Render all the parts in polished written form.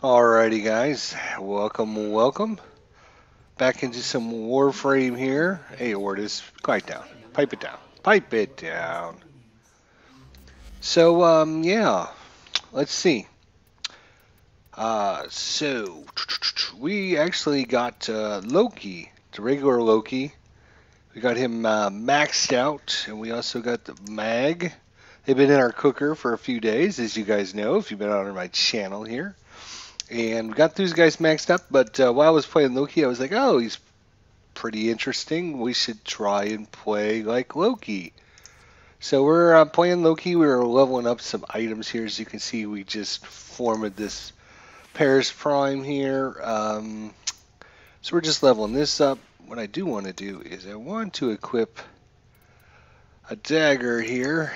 Alrighty guys, welcome back into some Warframe here. Hey Ortis, quiet down, pipe it down. Yeah, let's see. So we actually got Loki, the regular Loki. We got him maxed out, and we also got the mag. They've been in our cooker for a few days, as you guys know, if you've been on my channel here. And we got these guys maxed up, but while I was playing Loki, I was like, oh, he's pretty interesting. We should try and play like Loki. So we're playing Loki. We were leveling up some items here. As you can see, we just formed this Paris Prime here. So we're just leveling this up. What I do want to do is I want to equip a dagger here.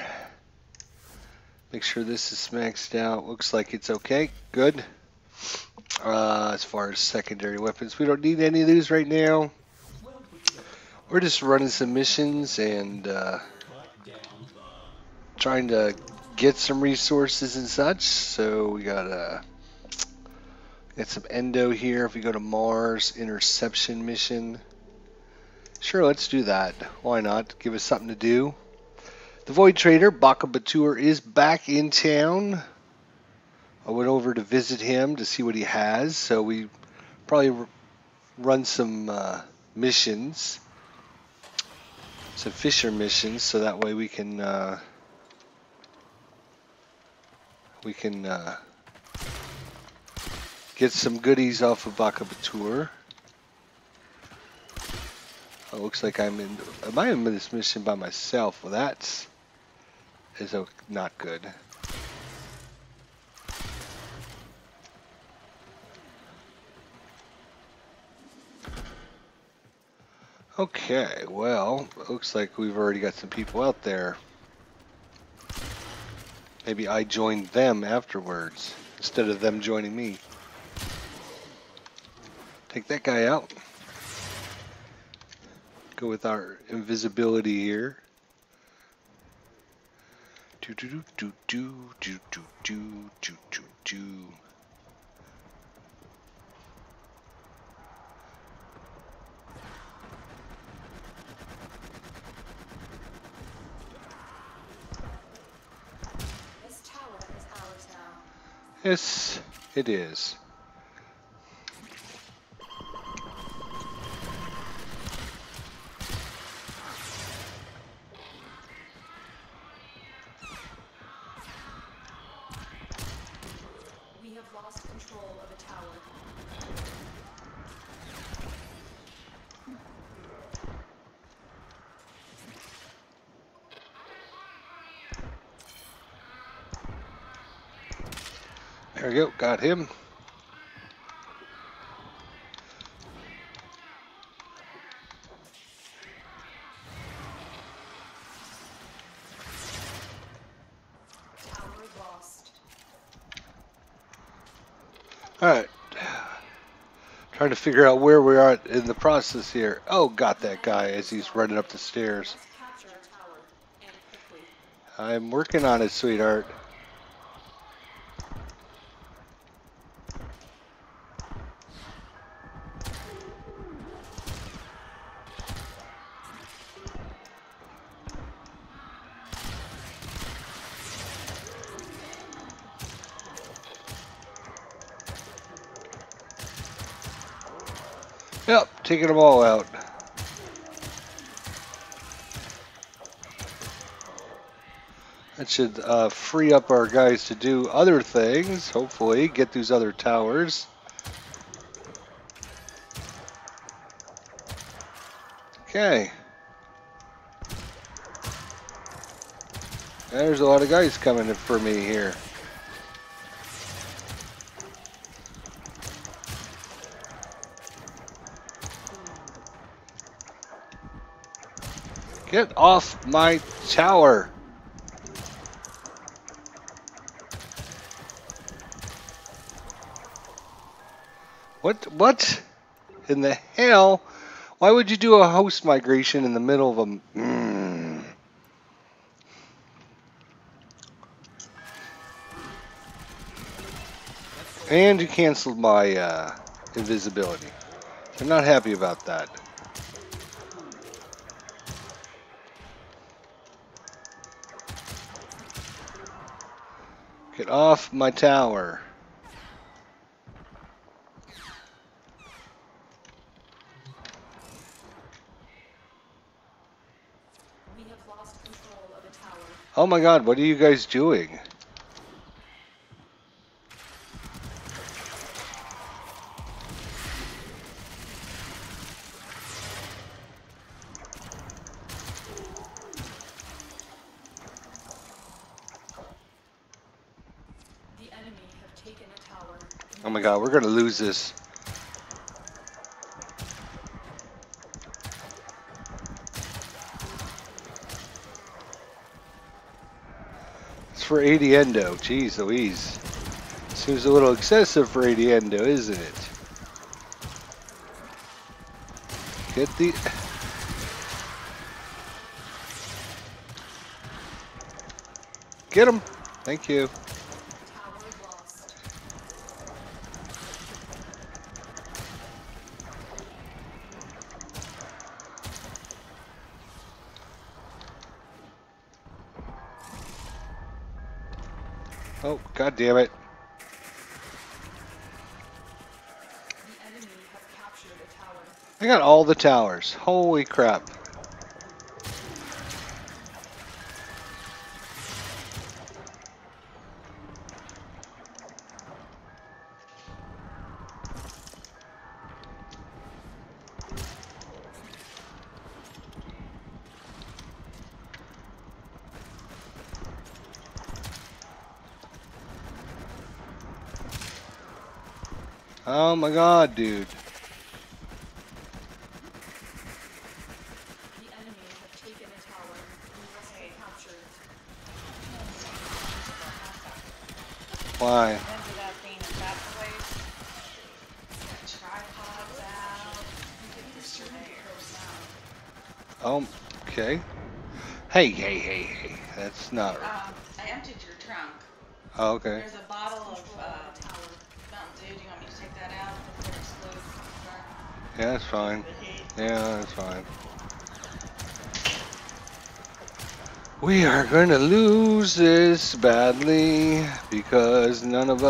Make sure this is maxed out. Looks like it's okay. Good. As far as secondary weapons, we don't need any of these right now. We're just running some missions and trying to get some resources and such. So we got some endo here. If we go to Mars interception mission, sure, let's do that. Why not? Give us something to do. The Void Trader Baka Batur is back in town. I went over to visit him to see what he has. So we probably run some missions, some fisher missions, so that way we can get some goodies off of Baka Batur. Oh, looks like am I in this mission by myself? Well, that's not good. Okay, well, looks like we've already got some people out there. Maybe I joined them afterwards instead of them joining me. Take that guy out. Go with our invisibility here. Do do do do do do do do do do. This tower is ours now. Yes, it is. We have lost control of a tower. There we go, got him. Tower lost. Alright. Trying to figure out where we are in the process here. Oh, got that guy as he's running up the stairs. Let's capture a tower, and quickly. I'm working on it, sweetheart. Yep, taking them all out. That should free up our guys to do other things, hopefully, get these other towers. Okay. There's a lot of guys coming for me here. Get off my tower. What in the hell? Why would you do a host migration in the middle of a... And you canceled my invisibility. I'm not happy about that. Get off my tower. We have lost control of a tower. Oh my god, what are you guys doing? The enemy have taken a tower. Oh my god, we're gonna lose this. It's for Adiendo. Jeez Louise. Seems a little excessive for Adiendo, isn't it? Get the... Get him! Thank you. Tower lost. Oh, god damn it. The enemy have captured a tower. I got all the towers. Holy crap. Oh my god, dude. The enemy have taken a tower. We must be captured. Why? Ended up being a evacuate. Tripods out. Oh, okay. Hey, hey, hey, hey. That's not... I emptied your trunk. Oh, okay. There's a bottle of Tower. Mountain Dew. Do you want me to take that out before it explodes? Yeah, that's fine. The heat. Yeah, that's fine. We are going to lose this badly because none of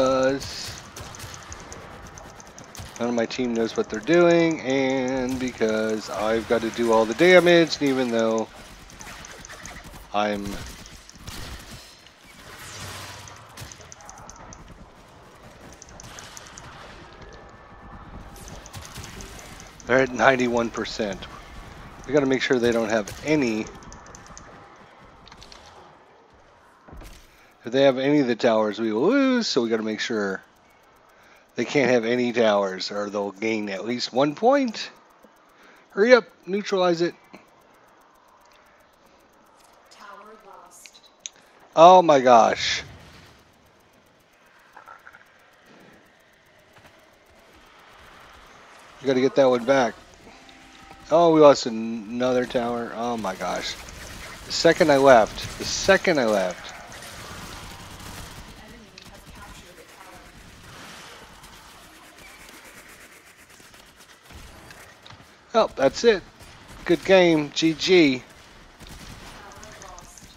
my team knows what they're doing, and because I've got to do all the damage, even though I'm... They're at 91%. We got to make sure they don't have any... If they have any of the towers, we will lose, so we got to make sure they can't have any towers, or they'll gain at least 1 point. Hurry up, neutralize it. Tower lost. Oh my gosh. We got to get that one back. Oh, we lost another tower. Oh my gosh. The second I left. The enemy have captured a tower. Oh, that's it. Good game. GG. Tower lost.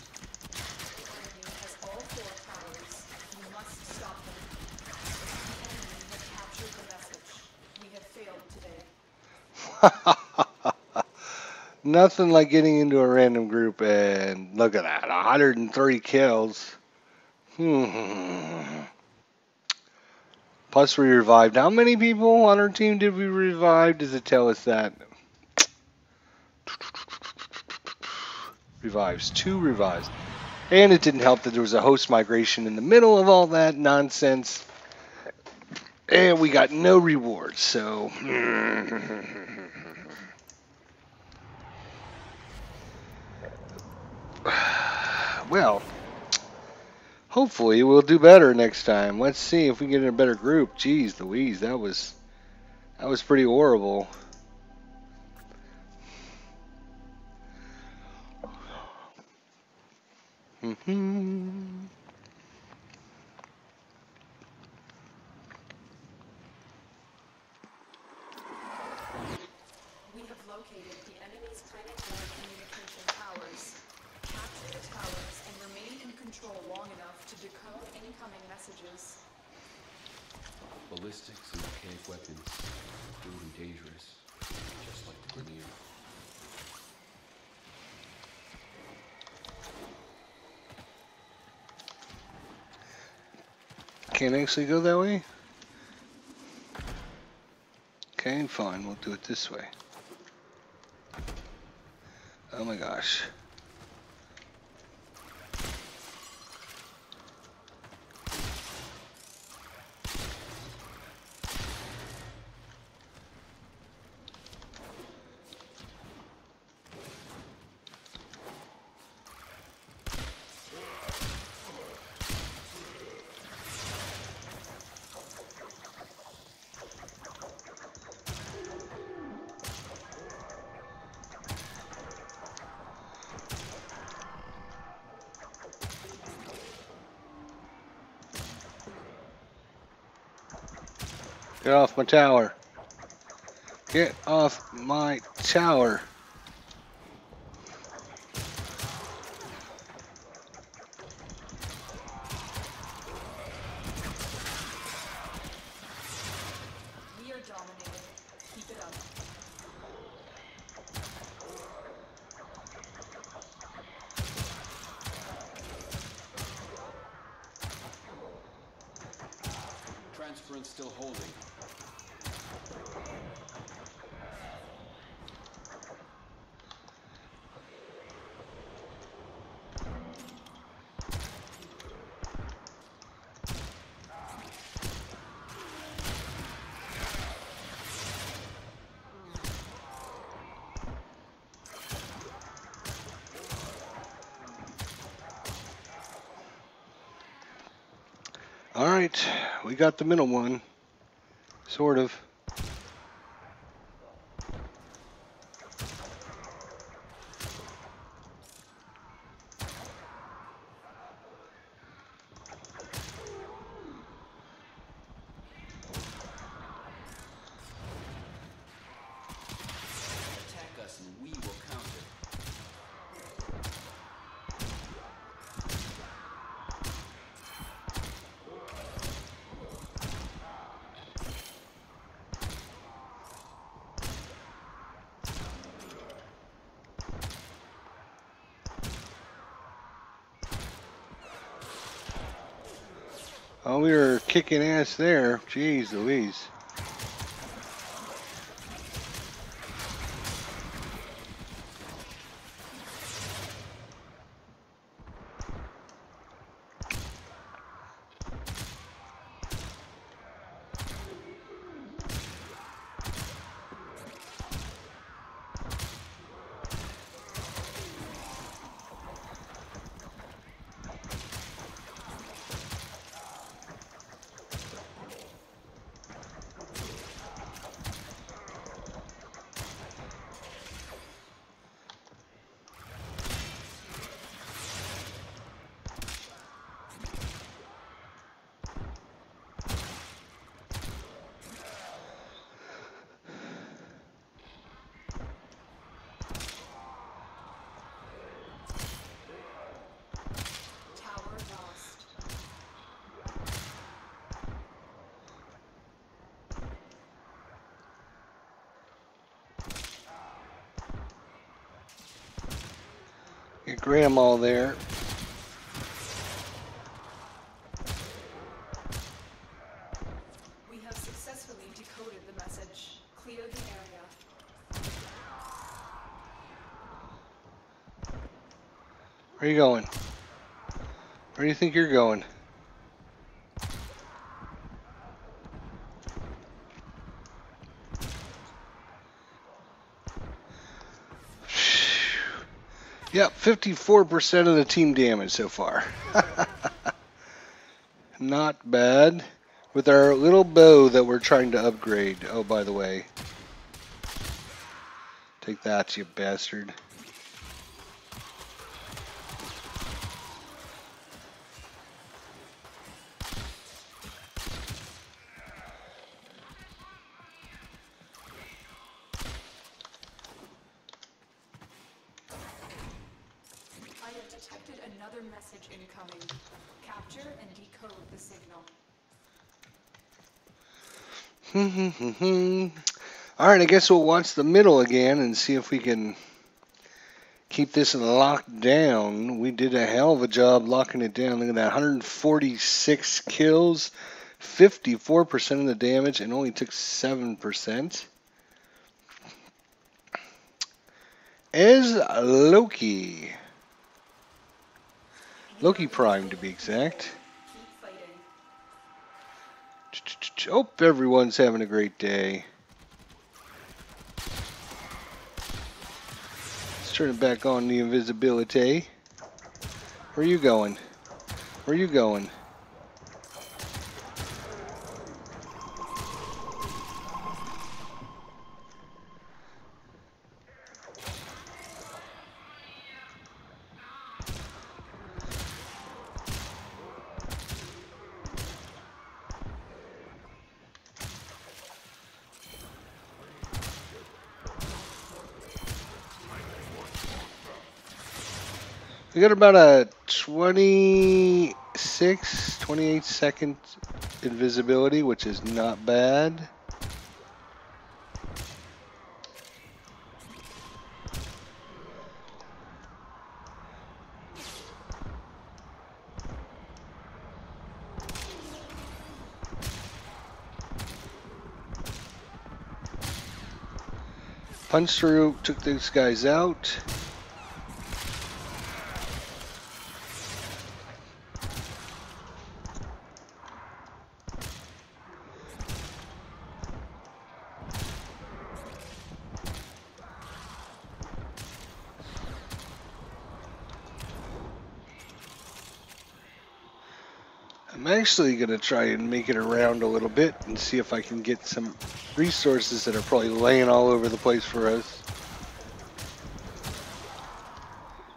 The enemy has all 4 towers. You must stop them. The enemy have captured the message. We have failed today. Nothing like getting into a random group and look at that. 103 kills. Plus we revived. How many people on our team did we revive? Does it tell us that? Revives. 2 revives. And it didn't help that there was a host migration in the middle of all that nonsense. And we got no rewards, so... Well, hopefully we'll do better next time. Let's see if we get in a better group. Jeez Louise, that was pretty horrible. control long enough to decode incoming messages. Ballistics and archaic weapons, crude and dangerous, just like the Grineer. Can't actually go that way? Okay, fine, we'll do it this way. Oh my gosh. Get off my tower. Get off my tower. We are dominated. Keep it up. Transference still holding. All right, we got the middle one, sort of. Attack us and we will counter. Oh, we were kicking ass there. Jeez Louise. Tower lost. Get grandma there. We have successfully decoded the message. Clear the area. Where are you going? Where do you think you're going? Yep, 54% of the team damage so far. Not bad. With our little bow that we're trying to upgrade. Oh, by the way. Take that, you bastard. I have detected detected another message incoming. Capture and decode the signal. Alright, I guess we'll watch the middle again and see if we can keep this locked down. We did a hell of a job locking it down. Look at that, 146 kills, 54% of the damage, and only took 7%. Is Loki. Loki Prime, to be exact. Keep fighting. Hope everyone's having a great day. Let's turn it back on the invisibility. Where are you going? Where are you going? We got about a 28 second invisibility, which is not bad. Punched through, took these guys out. I'm actually going to try and make it around a little bit and see if I can get some resources that are probably laying all over the place for us.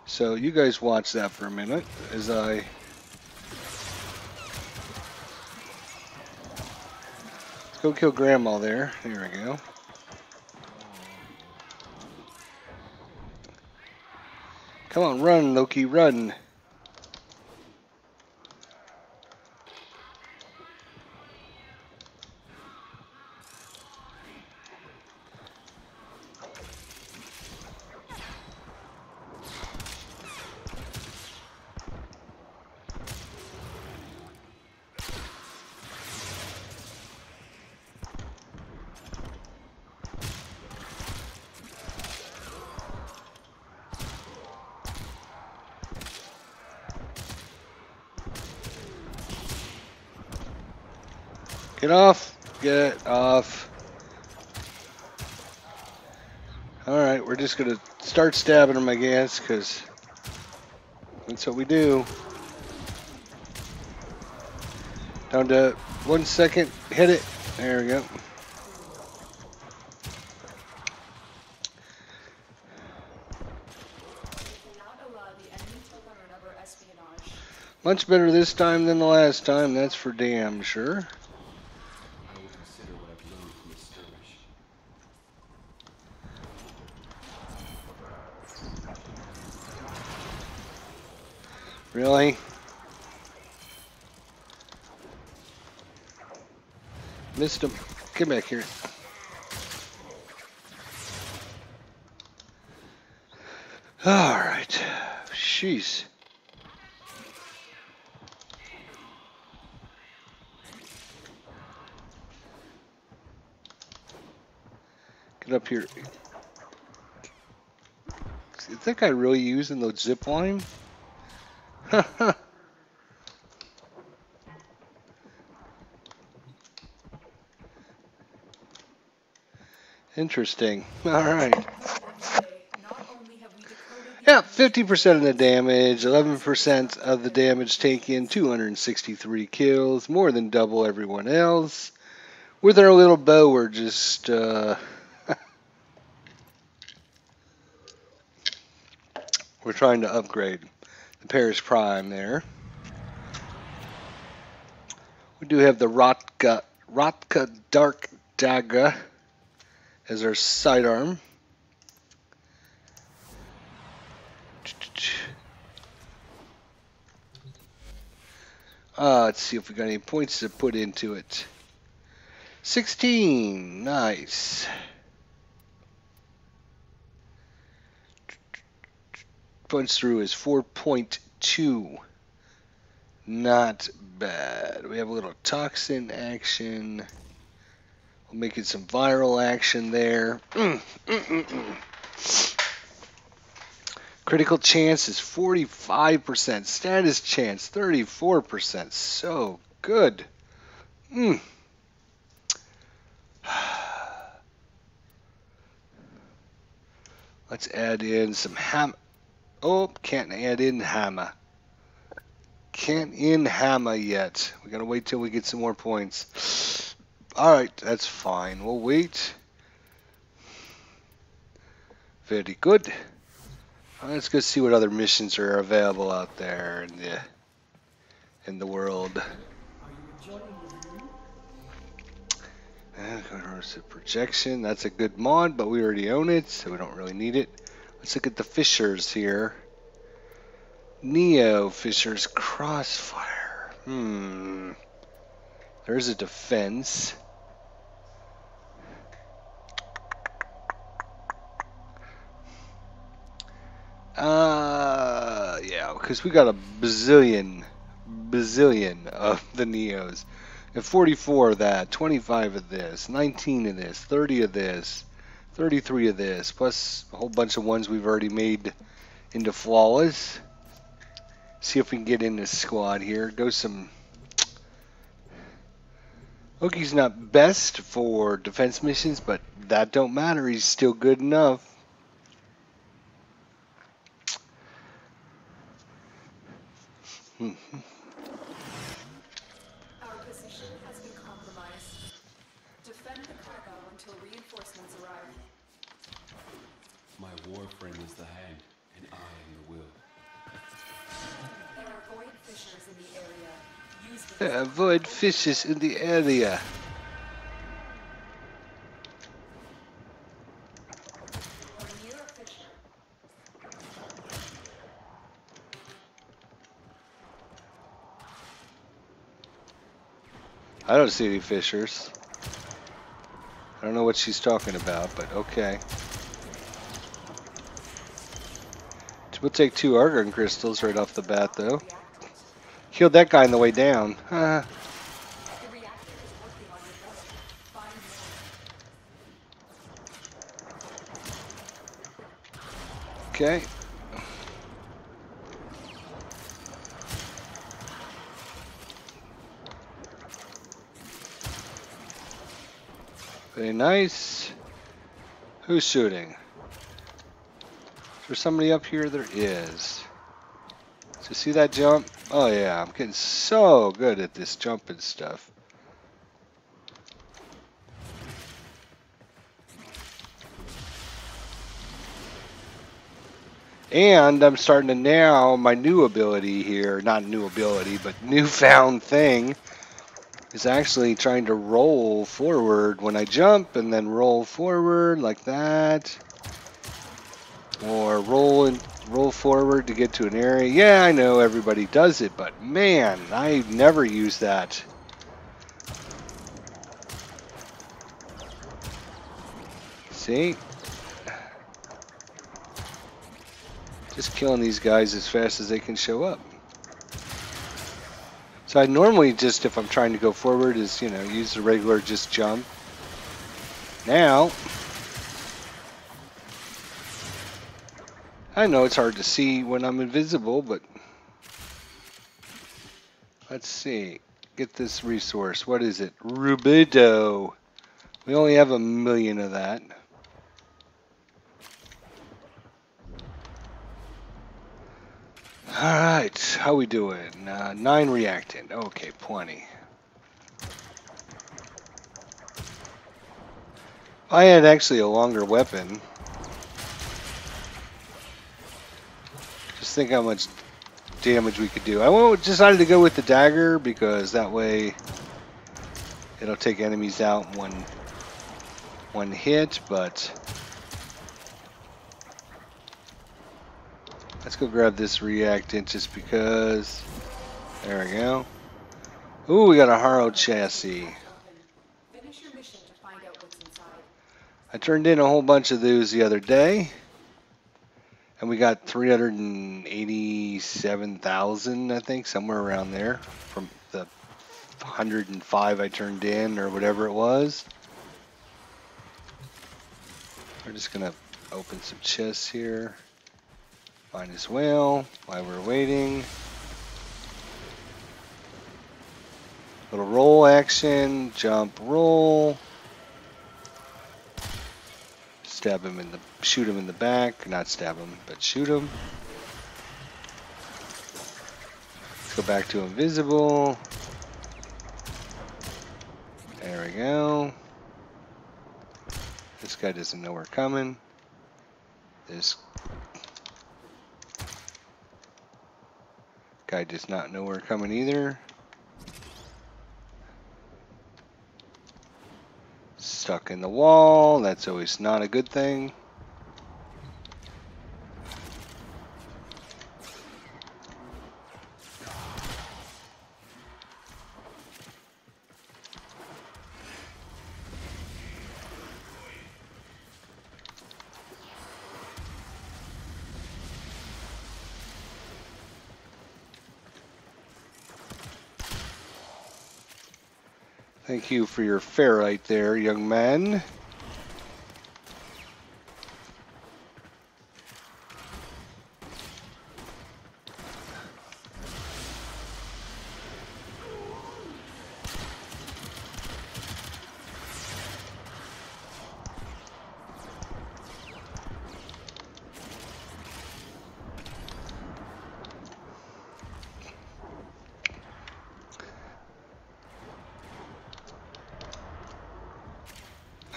So you guys watch that for a minute as I go kill Grandma there. There we go. Come on, run, Loki, run. Get off. Get off. Alright, we're just going to start stabbing them, I guess, because that's what we do. Down to 1 second. Hit it. There we go. Much better this time than the last time, that's for damn sure. I will consider what I've learned from the skirmish. Really? Missed him. Come back here. Alright. Jeez. Get up here. Is that guy really using the zip line? Interesting. Alright. Yeah, 50% of the damage, 11% of the damage taken, 263 kills, more than double everyone else. With our little bow, we're just, we're trying to upgrade the Paris Prime there. We do have the Rotka Dark Dagger as our sidearm. Let's see if we got any points to put into it. 16. Nice. Punch through is 4.2. Not bad. We have a little toxin action. We'll make it some viral action there. Critical chance is 45%. Status chance 34%. So good. Let's add in some ham. Oh, can't add in hammer. Can't in hammer yet. We gotta wait till we get some more points. Alright, that's fine. We'll wait. Very good. Let's go see what other missions are available out there in the world. Projection, that's a good mod, but we already own it, so we don't really need it. Let's look at the fishers here. Neo fishers crossfire. There's a defense. Yeah, because we got a bazillion of the Neos. And 44 of that, 25 of this, 19 of this, 30 of this, 33 of this, plus a whole bunch of ones we've already made into flawless. See if we can get in this squad here. Go some. Loki's not best for defense missions, but that don't matter. He's still good enough. Our position has been compromised. Defend the cargo until reinforcements arrive. My Warframe is the hand, and I am the will. There are void fissures in the area. Use them. Avoid fishes in the area. We're near a fissure. I don't see any fishers. I don't know what she's talking about, but okay. We'll take 2 argon crystals right off the bat, though. Killed that guy on the way down. The reactor is working on your board. Find more. Okay. Very nice. Who's shooting? Is there somebody up here? There is. So see that jump? Oh yeah, I'm getting so good at this jumping stuff. And I'm starting to now, my new ability here, not new ability, but newfound thing, is actually trying to roll forward when I jump and then roll forward like that. Or roll forward to get to an area. Yeah, I know everybody does it, but man, I never use that. See? Just killing these guys as fast as they can show up. So I normally just, if I'm trying to go forward, is, you know, use the regular just jump. Now, I know it's hard to see when I'm invisible, but let's see. Get this resource. What is it? Rubido. We only have 1 million of that. Alright, how we doing? 9 reactant. Okay, plenty. I had actually a longer weapon. Just think how much damage we could do. I decided to go with the dagger because that way it'll take enemies out in one hit, but let's go grab this reactant just because. There we go. Ooh, we got a Haro chassis. Finish your mission to find out what's inside. I turned in a whole bunch of those the other day. And we got 387,000, I think, somewhere around there from the 105 I turned in or whatever it was. We're just gonna open some chests here. Might as well while we're waiting. Little roll action, jump, roll. Stab him in the, shoot him in the back. Not stab him, but shoot him. Let's go back to invisible. There we go. This guy doesn't know we're coming. This guy does not know we're coming either. Stuck in the wall. That's always not a good thing. Thank you for your ferrite there, young man.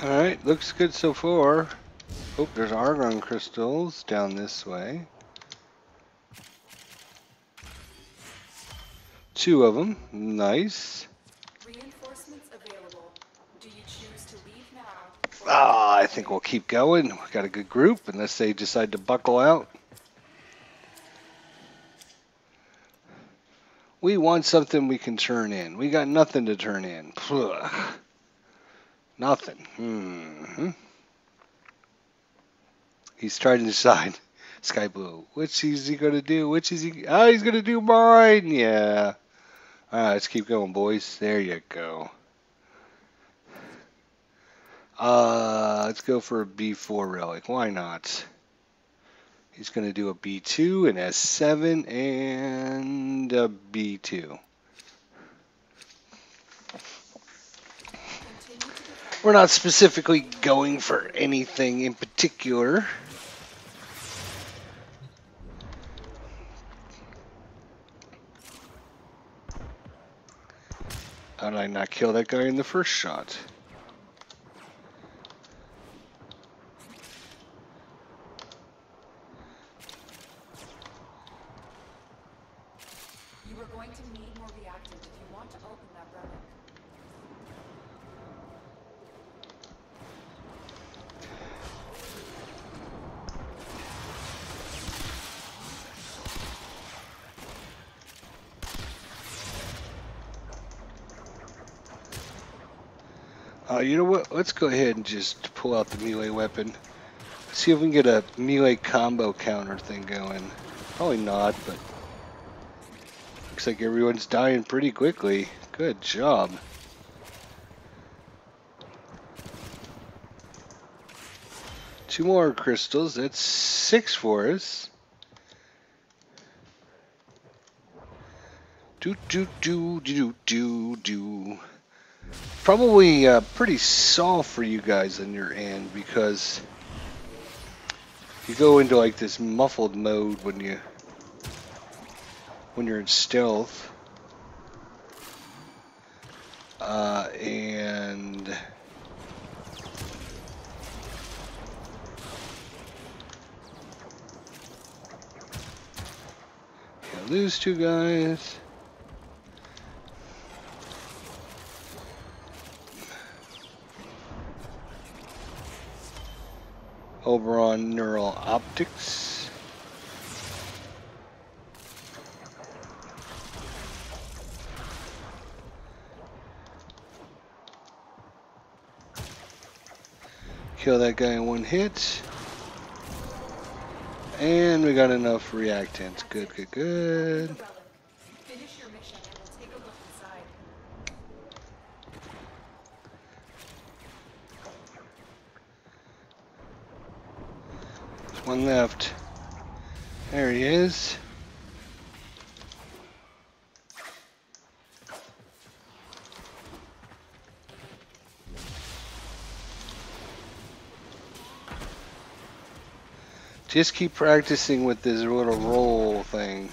Alright, looks good so far. Oh, there's argon crystals down this way. 2 of them. Nice. Reinforcements available. Do you choose to leave now? Ah, I think we'll keep going. We got a good group unless they decide to buckle out. We want something we can turn in. We got nothing to turn in. Ugh. Nothing. He's trying to decide. Sky Blue. Which is he going to do? Which is he? Oh, he's going to do mine. Yeah. All right, let's keep going, boys. There you go. Let's go for a B4 relic. Why not? He's going to do a B2, an S7, and a B2. We're not specifically going for anything in particular. How did I not kill that guy in the first shot? You are going to need more reactant if you want to open that relic. You know what? Let's go ahead and just pull out the melee weapon. See if we can get a melee combo counter thing going. Probably not, but looks like everyone's dying pretty quickly. Good job. Two more crystals. That's 6 for us. Do. Probably pretty soft for you guys on your end because you go into like this muffled mode when you're in stealth, and you lose 2 guys. Over on neural optics. Kill that guy in one hit. And we got enough reactants. Good, good, good. The relic. Finish your mission and we'll take a look inside. There's one left. There he is. Just keep practicing with this little roll thing.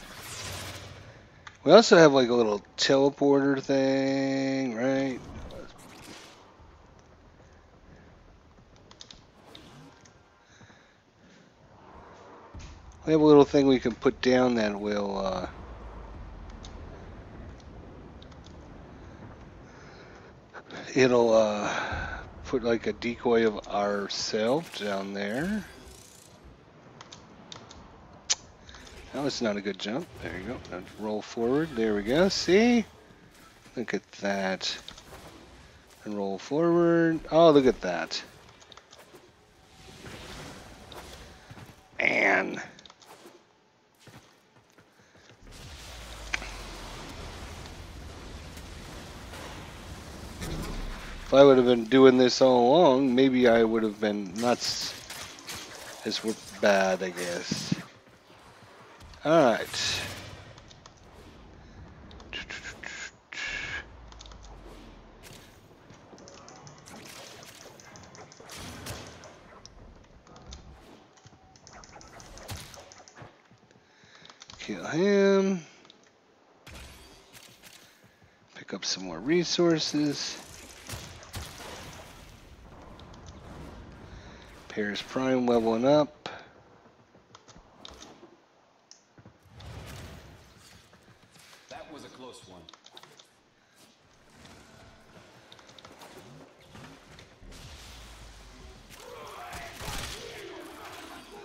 We also have like a little teleporter thing, right? We have a little thing we can put down that will it'll put like a decoy of ourselves down there. That was not a good jump. There you go. Now roll forward. There we go. See? Look at that. And roll forward. Oh, look at that. And if I would have been doing this all along, maybe I would have been not as bad, I guess. Alright. Kill him. Pick up some more resources. Paris Prime leveling up. That was a close one.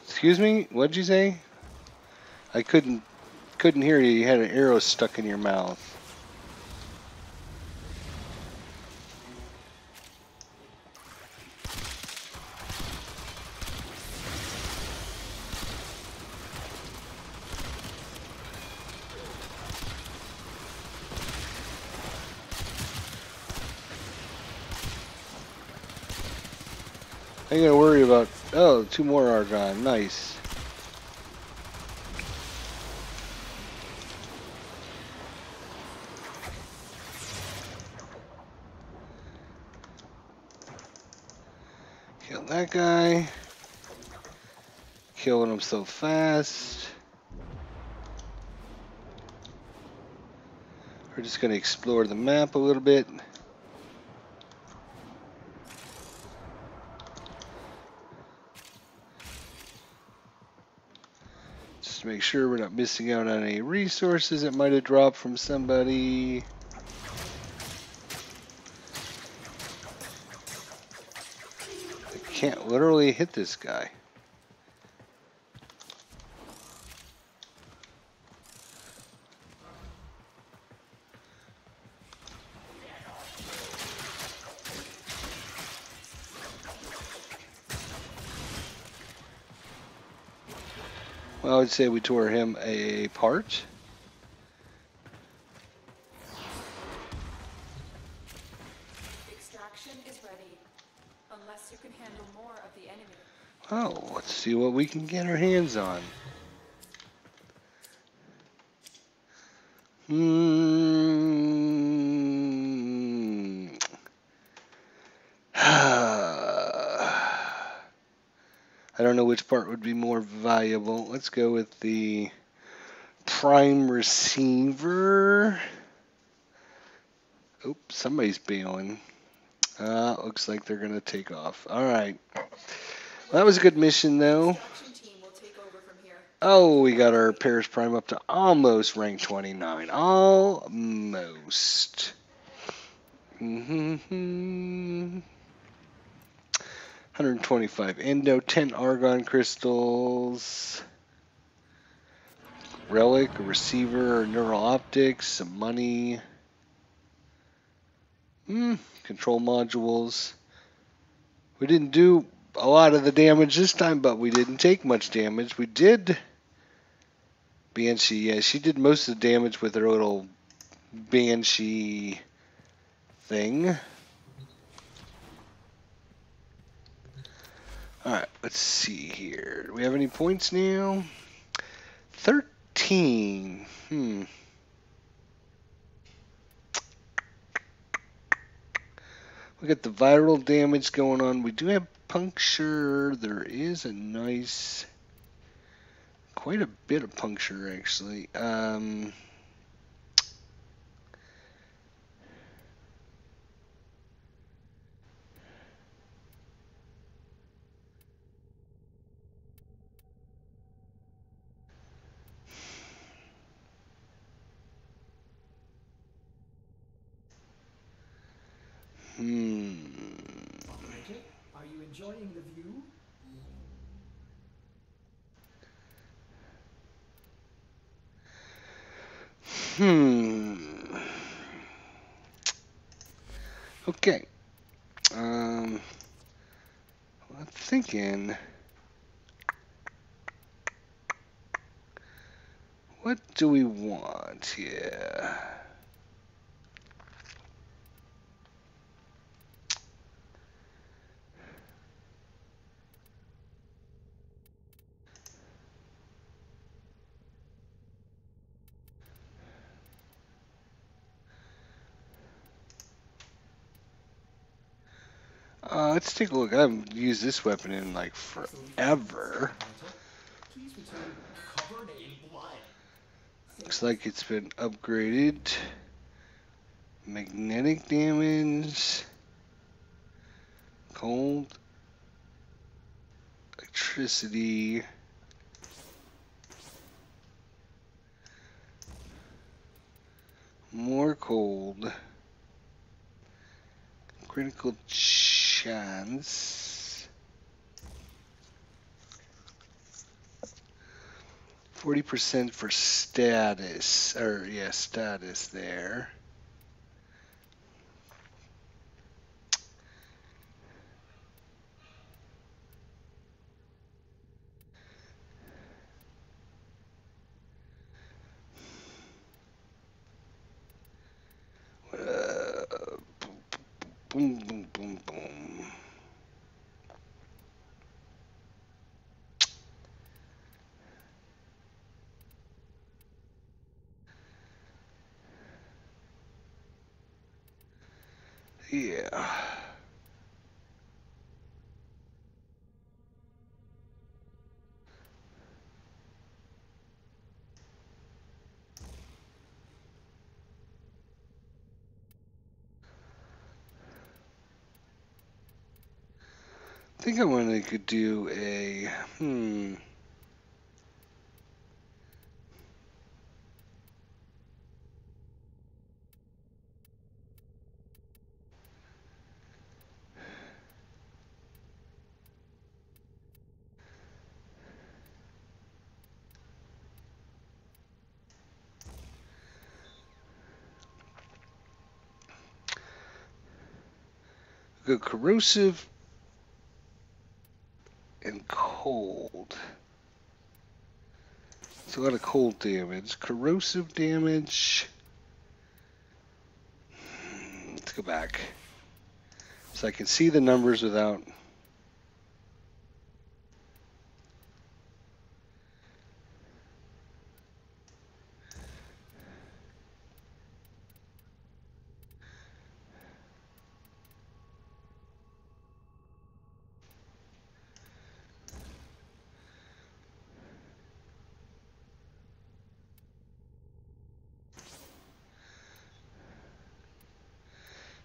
Excuse me? What'd you say? I couldn't hear you. You had an arrow stuck in your mouth. I ain't gotta worry about. Oh, 2 more Argon. Nice. Kill that guy. Killing him so fast. We're just gonna explore the map a little bit. Just to make sure we're not missing out on any resources that might have dropped from somebody. I can't literally hit this guy. Well, I would say we tore him apart. Extraction is ready. Unless you can handle more of the enemy. Oh, let's see what we can get our hands on. I don't know which part would be more valuable. Let's go with the prime receiver. Oops, somebody's bailing. Looks like they're going to take off. All right. Well, that was a good mission, though. Extraction team will take over from here. Oh, we got our Paris Prime up to almost rank 29. Almost. 125 endo, 10 argon crystals, relic, a receiver, neural optics, some money, control modules. We didn't do a lot of the damage this time, but we didn't take much damage. We did. Banshee, yeah, she did most of the damage with her little Banshee thing. Alright, let's see here. Do we have any points now? 13. We got the viral damage going on. We do have puncture. There is a nice, quite a bit of puncture actually. Bridget, are you enjoying the view? Okay. I'm thinking, what do we want here? Let's take a look. I haven't used this weapon in like forever. Please return covered in blood. Looks like it's been upgraded. Magnetic damage. Cold. Electricity. More cold. Critical chance. 40% for status. Or, yeah, status there. Boom, boom, boom, boom. Yeah. I think I wanted to do a, go corrosive and cold. It's a lot of cold damage. Corrosive damage. Let's go back. So I can see the numbers without.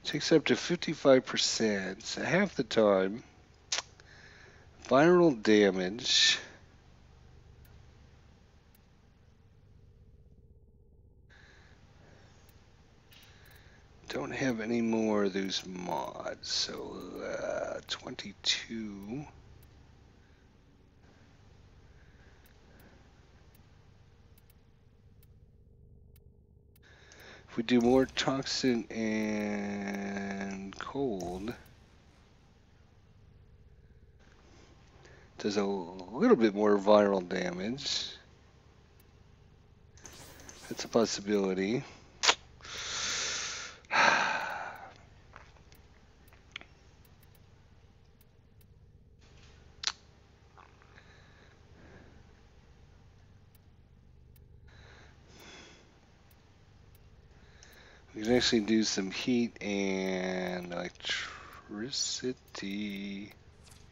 Takes up to 55%, so half the time. Viral damage. Don't have any more of those mods, so 22. If we do more toxin and cold, Does a little bit more viral damage. That's a possibility. We can actually do some heat and electricity.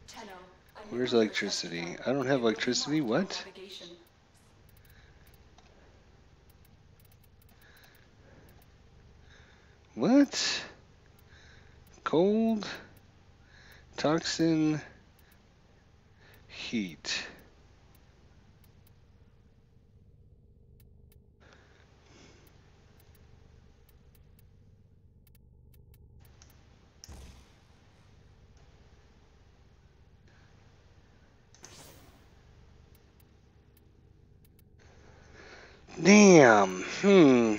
Tenno, a Where's nuclear electricity? test I don't have It will electricity. mark my What? navigation. What? Cold, toxin, heat. Damn. Hmm.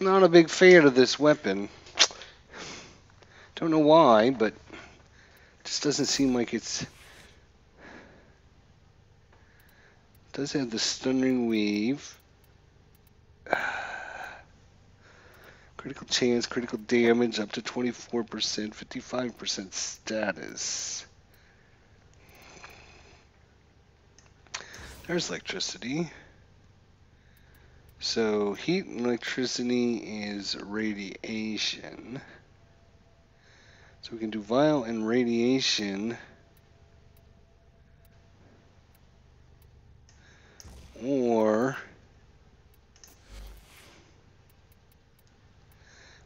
Not a big fan of this weapon. Don't know why, but it just doesn't seem like it's. Does have the stunning weave. Critical chance, critical damage up to 24%, 55% status. There's electricity. So heat and electricity is radiation. So we can do vial and radiation. Or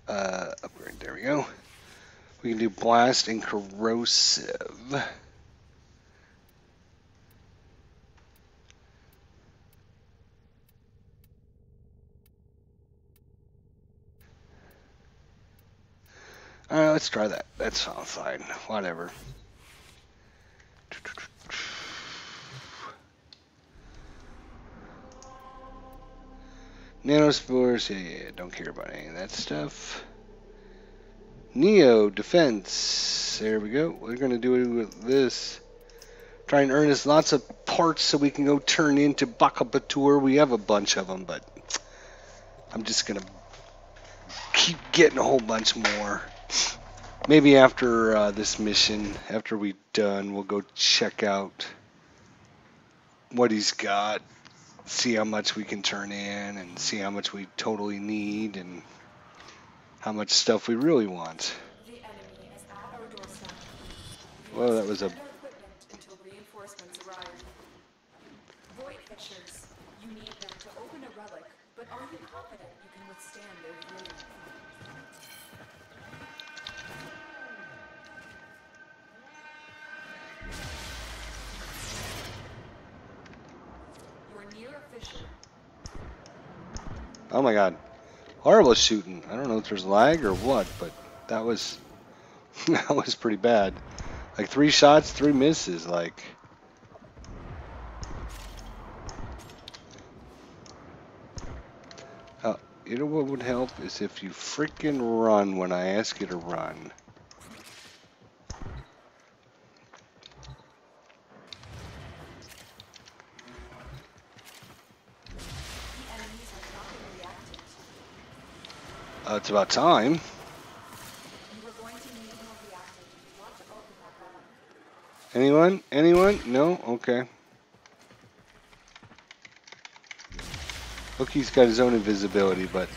upgrade, there we go. We can do blast and corrosive. Alright, let's try that. That's fine. Whatever. Nanospores, yeah, don't care about any of that stuff. Neo defense. There we go. We're gonna do it with this. Try and earn us lots of parts so we can go turn into Bakabatur. We have a bunch of them, but I'm just gonna keep getting a whole bunch more. Maybe after this mission, after we're done, we'll go check out what he's got, see how much we can turn in, and see how much we totally need, and how much stuff we really want. The enemy is at our doorstep. Whoa, that was a... Defend our equipment until reinforcements arrive. Void fixtures. You need them to open a relic, but are you confident you can withstand their fury? You're near a fissure. Oh my god. Horrible shooting. I don't know if there's lag or what, but that was... that was pretty bad. Like 3 shots, 3 misses, like... You know what would help is if you freaking run when I ask you to run. The enemies have not been reactive. It's about time. You are going to need more reactive if you want to open that relic. Anyone? Anyone? No? Okay. Loki's got his own invisibility, but...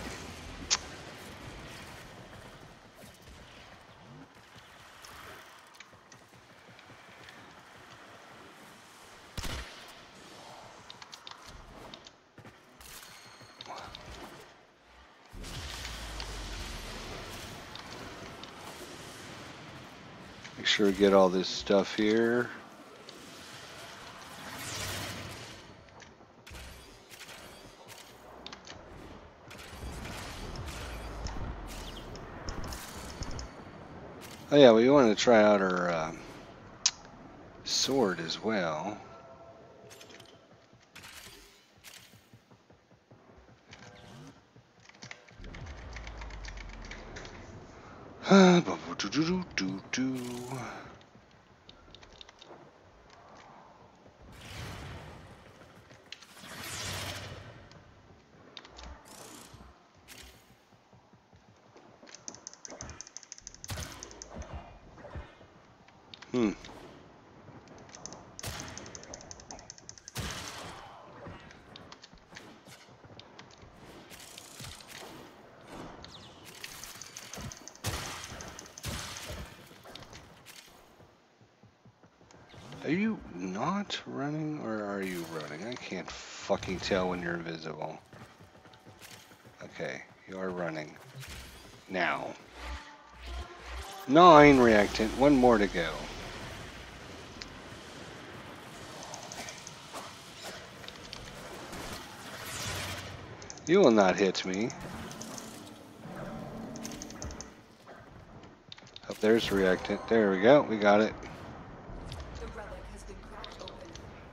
Make sure we get all this stuff here. Oh yeah, we wanted to try out our sword as well. Hmm. Are you not running or are you running? I can't fucking tell when you're invisible. Okay, you are running. Now. 9 reactant, 1 more to go. You will not hit me. Oh, there's the reactant. There we go. We got it. The relic has been cracked open.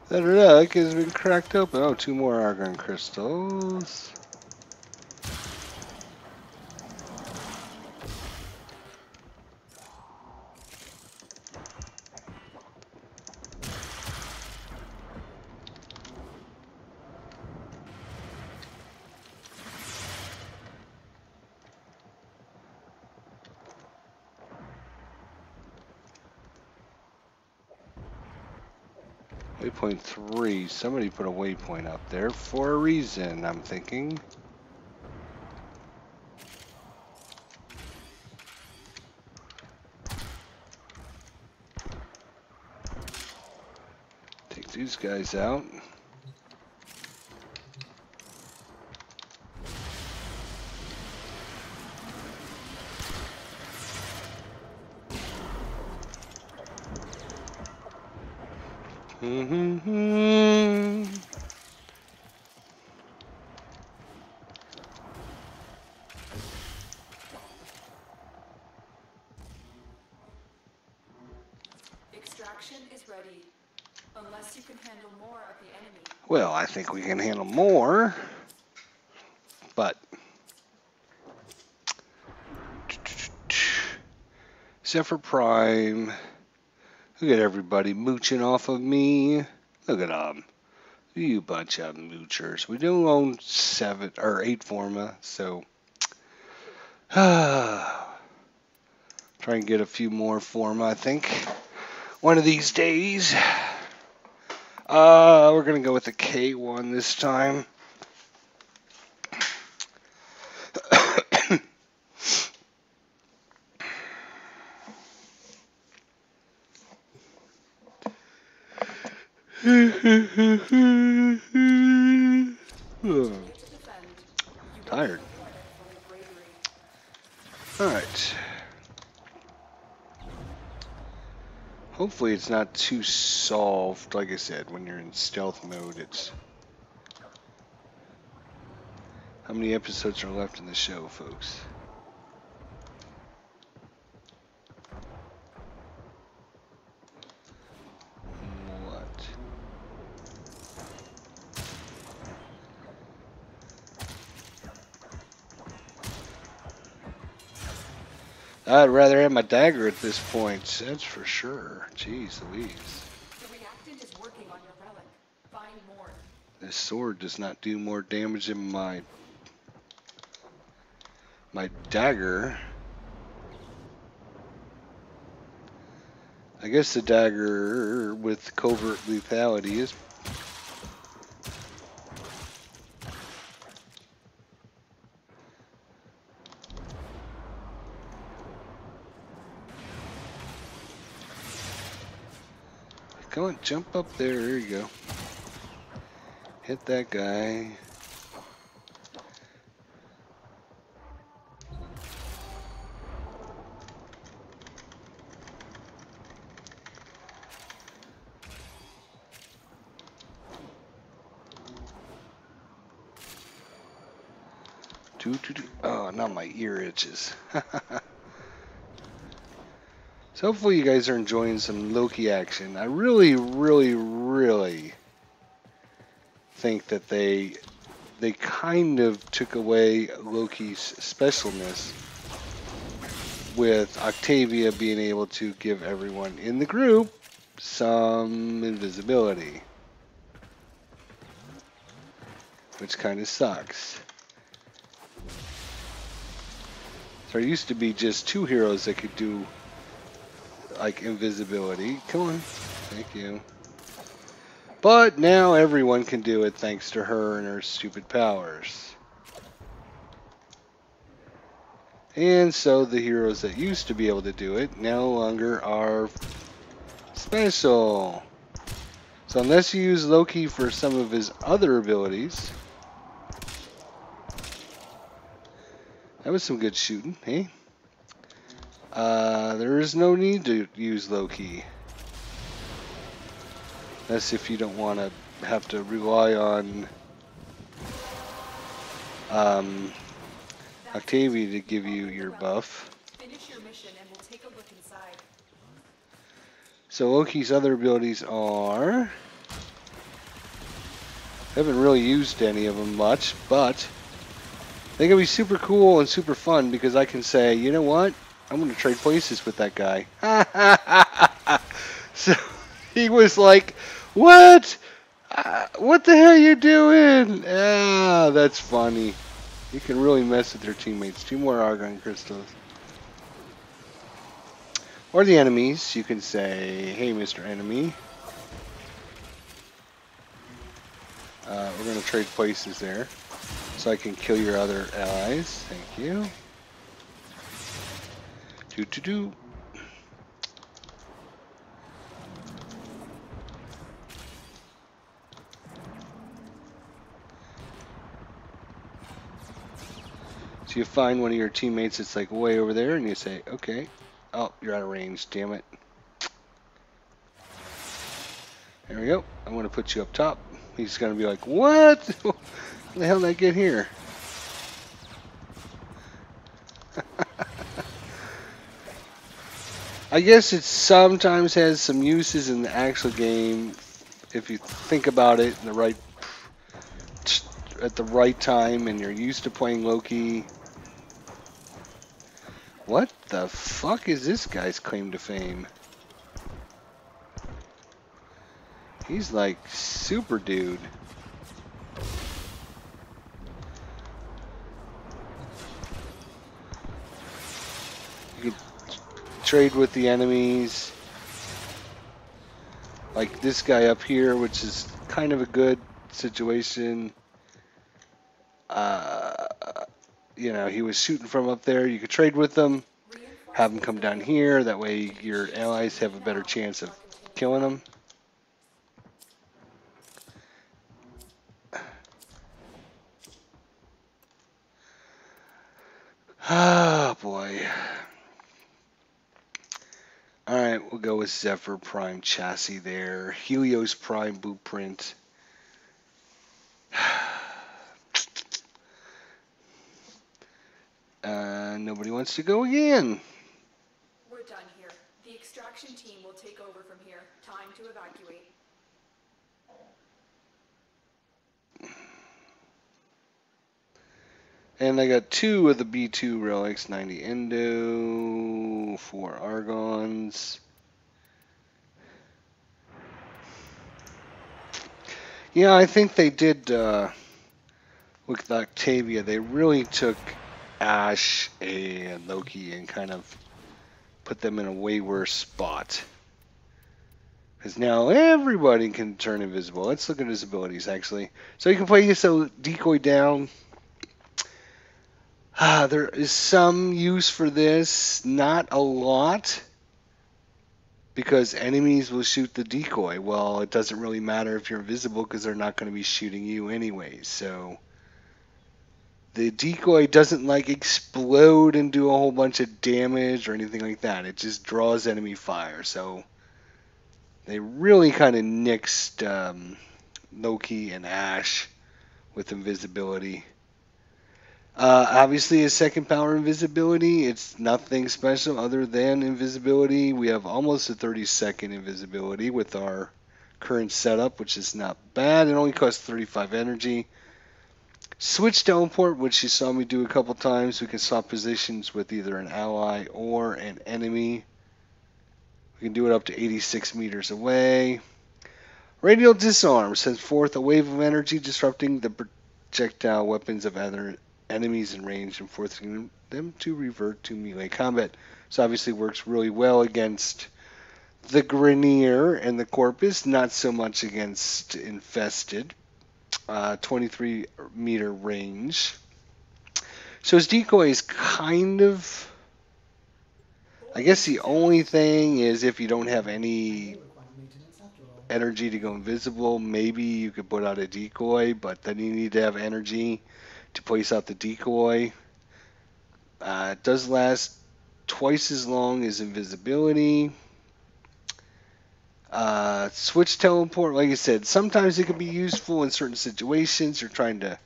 That relic has been cracked open. Oh, 2 more argon crystals. Waypoint 3. Somebody put a waypoint up there for a reason, I'm thinking. Take these guys out. Extraction is ready. Unless you can handle more of the enemy. Well, I think we can handle more, but Zephyr Prime. Look at everybody mooching off of me. Look at them. You bunch of moochers. We do own 7 or 8 Forma, so try and get a few more Forma, I think. One of these days. We're gonna go with the K1 this time. Tired. Alright. Hopefully it's not too soft. Like I said, when you're in stealth mode, it's... How many episodes are left in the show, folks? What? I'd rather have my dagger at this point, that's for sure. Jeez Louise. The reactant is working on your relic. Find more. This sword does not do more damage than my dagger. I guess the dagger with covert lethality is... Come on, jump up there. There you go. Hit that guy. Oh, now my ear itches. So hopefully you guys are enjoying some Loki action. I really, really, really think that they kind of took away Loki's specialness with Octavia being able to give everyone in the group some invisibility, which kind of sucks. So there used to be just 2 heroes that could do like invisibility. Come on, thank you. But now everyone can do it thanks to her and her stupid powers. And so the heroes that used to be able to do it no longer are special. So unless you use Loki for some of his other abilities. That was some good shooting, hey? There is no need to use Loki. That's if you don't want to have to rely on Octavia to give you your buff. Finish your mission and we'll take a look inside. So Loki's other abilities are... I haven't really used any of them much, but they can be super cool and super fun because I can say, you know what? I'm going to trade places with that guy. So he was like, what? What the hell are you doing? Ah, that's funny. You can really mess with your teammates. 2 more argon crystals. Or the enemies. You can say, hey, Mr. Enemy. We're going to trade places there. So I can kill your other allies. Thank you. Do. So you find one of your teammates that's like way over there and you say, okay. Oh, you're out of range, damn it. There we go. I'm going to put you up top. He's going to be like, what? How the hell did I get here? I guess it sometimes has some uses in the actual game if you think about it in the right at the right time and you're used to playing Loki. What the fuck is this guy's claim to fame? He's like super dude. You can trade with the enemies. Like this guy up here, which is kind of a good situation. You know, he was shooting from up there. You could trade with them, have him come down here. That way your allies have a better chance of killing him. Ah, boy. Alright, we'll go with Zephyr Prime chassis there. Helios Prime blueprint. Nobody wants to go again. We're done here. The extraction team will take over from here. Time to evacuate. And I got 2 of the B2 relics, 90 Endo, 4 Argons. Yeah, I think they did, with Octavia, they really took Ash and Loki and kind of put them in a way worse spot. Because now everybody can turn invisible. Let's look at his abilities, actually. So you can play this decoy down. There is some use for this, not a lot, because enemies will shoot the decoy. Well, it doesn't really matter if you're invisible because they're not going to be shooting you anyways. So the decoy doesn't like explode and do a whole bunch of damage or anything like that. It just draws enemy fire. So they really kind of nixed Loki and Ash with invisibility. Obviously, his second power, invisibility. It's nothing special other than invisibility. We have almost a 30-second invisibility with our current setup, which is not bad. It only costs 35 energy. Switch teleport, which you saw me do a couple times. We can swap positions with either an ally or an enemy. We can do it up to 86 meters away. Radial disarm sends forth a wave of energy, disrupting the projectile weapons of other enemies in range and forcing them to revert to melee combat. So obviously works really well against the Grenier and the Corpus, not so much against Infested. 23-meter range. So his decoy is kind of, I guess the only thing is if you don't have any energy to go invisible, maybe you could put out a decoy, but then you need to have energy to place out the decoy. It does last twice as long as invisibility. Switch teleport, like I said, sometimes it can be useful in certain situations. You're trying to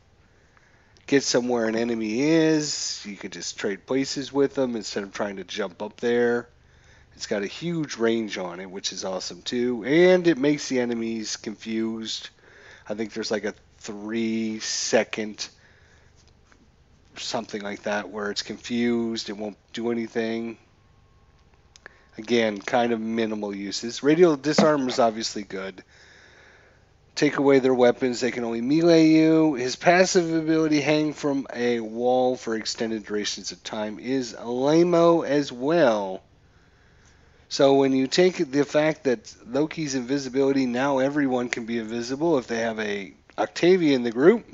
get somewhere an enemy is. You can just trade places with them instead of trying to jump up there. It's got a huge range on it, which is awesome too. And it makes the enemies confused. I think there's like a 3-second something like that where it's confused. It won't do anything. Again, kind of minimal uses. Radial disarm is obviously good. Take away their weapons, they can only melee you. His passive ability, hang from a wall for extended durations of time, is lame-o as well. So when you take the fact that Loki's invisibility, now everyone can be invisible if they have a Octavia in the group.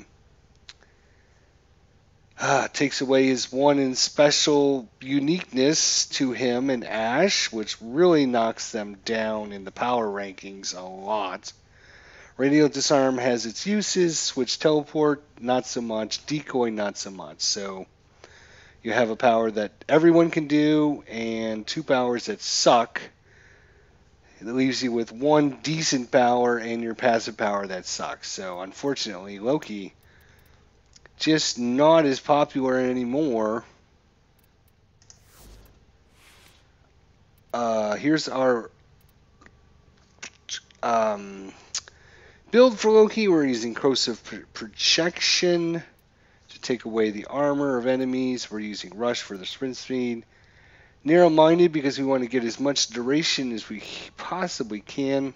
Takes away his one and special uniqueness to him and Ash, which really knocks them down in the power rankings a lot. Radial disarm has its uses. Switch teleport, not so much. Decoy, not so much. So you have a power that everyone can do and two powers that suck. It leaves you with one decent power and your passive power that sucks. So unfortunately, Loki just not as popular anymore. Here's our build for Loki. We're using corrosive projection to take away the armor of enemies. We're using rush for the sprint speed. Narrow-minded because we want to get as much duration as we possibly can.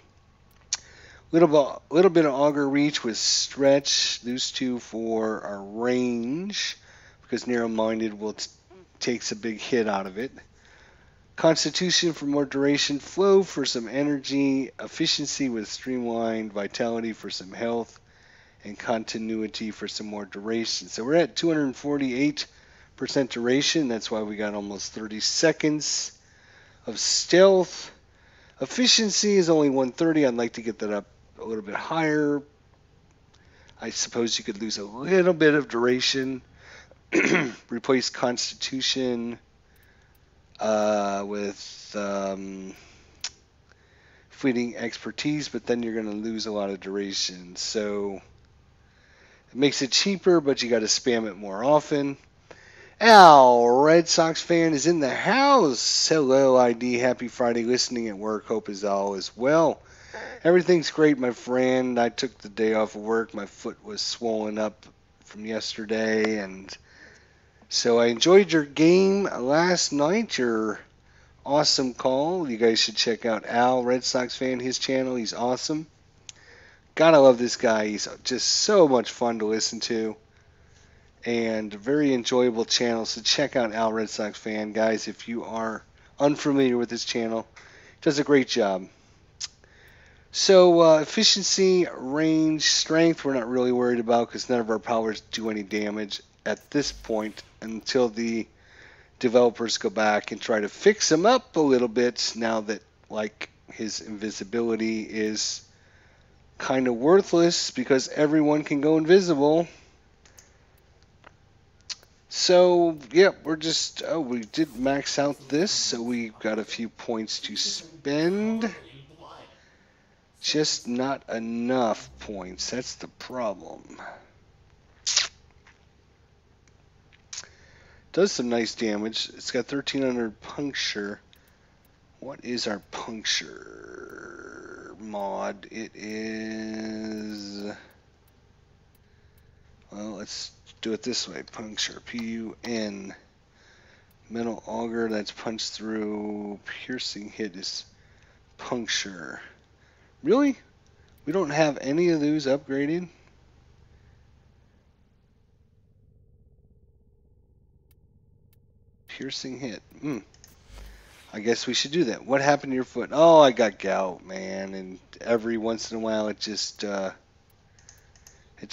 Little bit of auger reach with stretch. Those two for our range because narrow-minded takes a big hit out of it. Constitution for more duration, flow for some energy, efficiency with streamlined, vitality for some health, and continuity for some more duration. So we're at 248% duration. That's why we got almost 30 seconds of stealth. Efficiency is only 130. I'd like to get that up a little bit higher. I suppose you could lose a little bit of duration. Replace Constitution with fleeting expertise, but then you're going to lose a lot of duration. So it makes it cheaper, but you got to spam it more often. Al, Red Sox fan, is in the house. Hello, ID. Happy Friday. Listening at work. Hope is all is well. Everything's great, my friend. I took the day off of work. My foot was swollen up from yesterday, and so I enjoyed your game last night, your awesome call. You guys should check out Al, Red Sox fan, his channel. He's awesome. Gotta love this guy. He's just so much fun to listen to and a very enjoyable channel. So check out Al, Red Sox fan. Guys, if you are unfamiliar with his channel, he does a great job. So efficiency, range, strength, we're not really worried about because none of our powers do any damage at this point until the developers go back and try to fix him up a little bit now that like his invisibility is kind of worthless because everyone can go invisible. So yeah, we're just we did max out this, so we've got a few points to spend. Just not enough points. That's the problem. Does some nice damage. It's got 1300 puncture. What is our puncture mod? It is... Well, let's do it this way. Puncture. P-U-N. Metal auger that's punched through. Piercing hit is puncture. Really? We don't have any of those upgraded? Piercing hit. I guess we should do that. What happened to your foot? Oh, I got gout, man, and every once in a while it just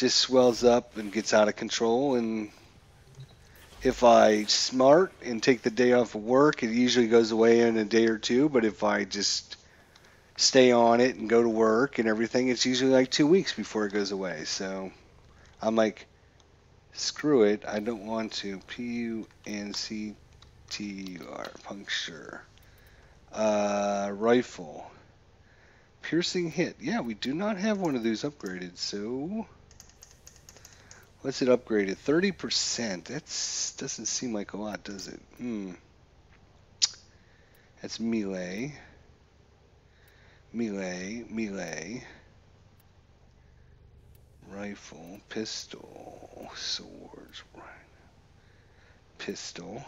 swells up and gets out of control. And if I smart and take the day off of work, it usually goes away in a day or two. But if I just stay on it and go to work and everything, it's usually like 2 weeks before it goes away. So I'm like, screw it. I don't want to. Puncture. Puncture. Rifle. Piercing hit. Yeah, we do not have one of those upgraded. So what's it upgraded? 30%. That doesn't seem like a lot, does it? That's melee. Melee. Rifle. Pistol. Swords. Pistol.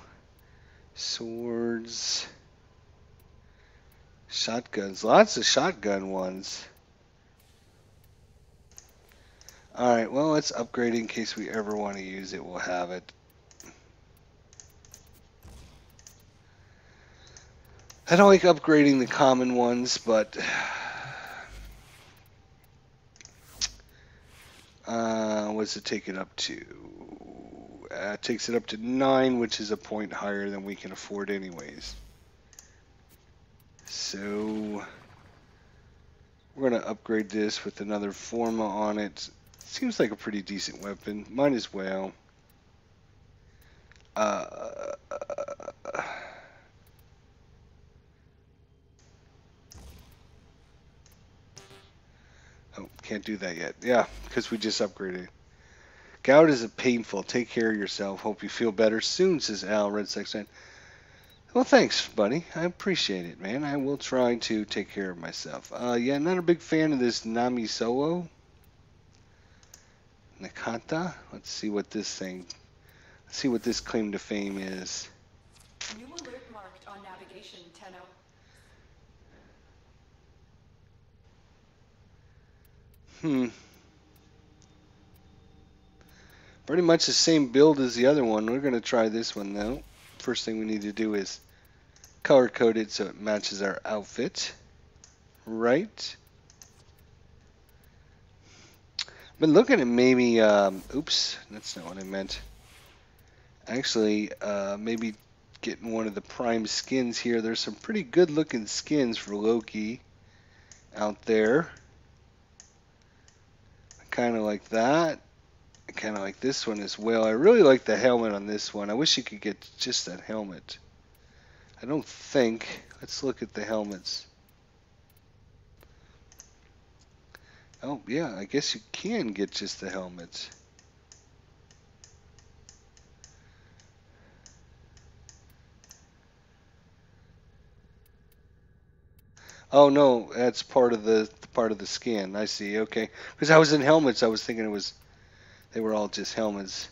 Swords. Shotguns. Lots of shotgun ones. Alright, well, let's upgrade in case we ever want to use it. We'll have it. I don't like upgrading the common ones, but what's it take it up to? It takes it up to 9, which is a point higher than we can afford anyways. So we're going to upgrade this with another Forma on it. Seems like a pretty decent weapon. Might as well. Oh, can't do that yet. Yeah, because we just upgraded. Gout is painful. Take care of yourself. Hope you feel better soon, says Al Red Sox fan. Well, thanks, buddy. I appreciate it, man. I will try to take care of myself. Yeah, not a big fan of this NAMI solo. Nakata. Let's see what this claim to fame is. New alert marked on navigation, Tenno. Pretty much the same build as the other one. We're going to try this one, though. First thing we need to do is color code it so it matches our outfit. Right. I've been looking at maybe, oops, that's not what I meant. Actually, maybe getting one of the prime skins here. There's some pretty good looking skins for Loki out there. I kind of like that. I kind of like this one as well. I really like the helmet on this one. I wish you could get just that helmet. I don't think. Let's look at the helmets. Oh, yeah, I guess you can get just the helmets. Oh no, that's part of the skin. I see. Okay, because I was in helmets, I was thinking they were all just helmets.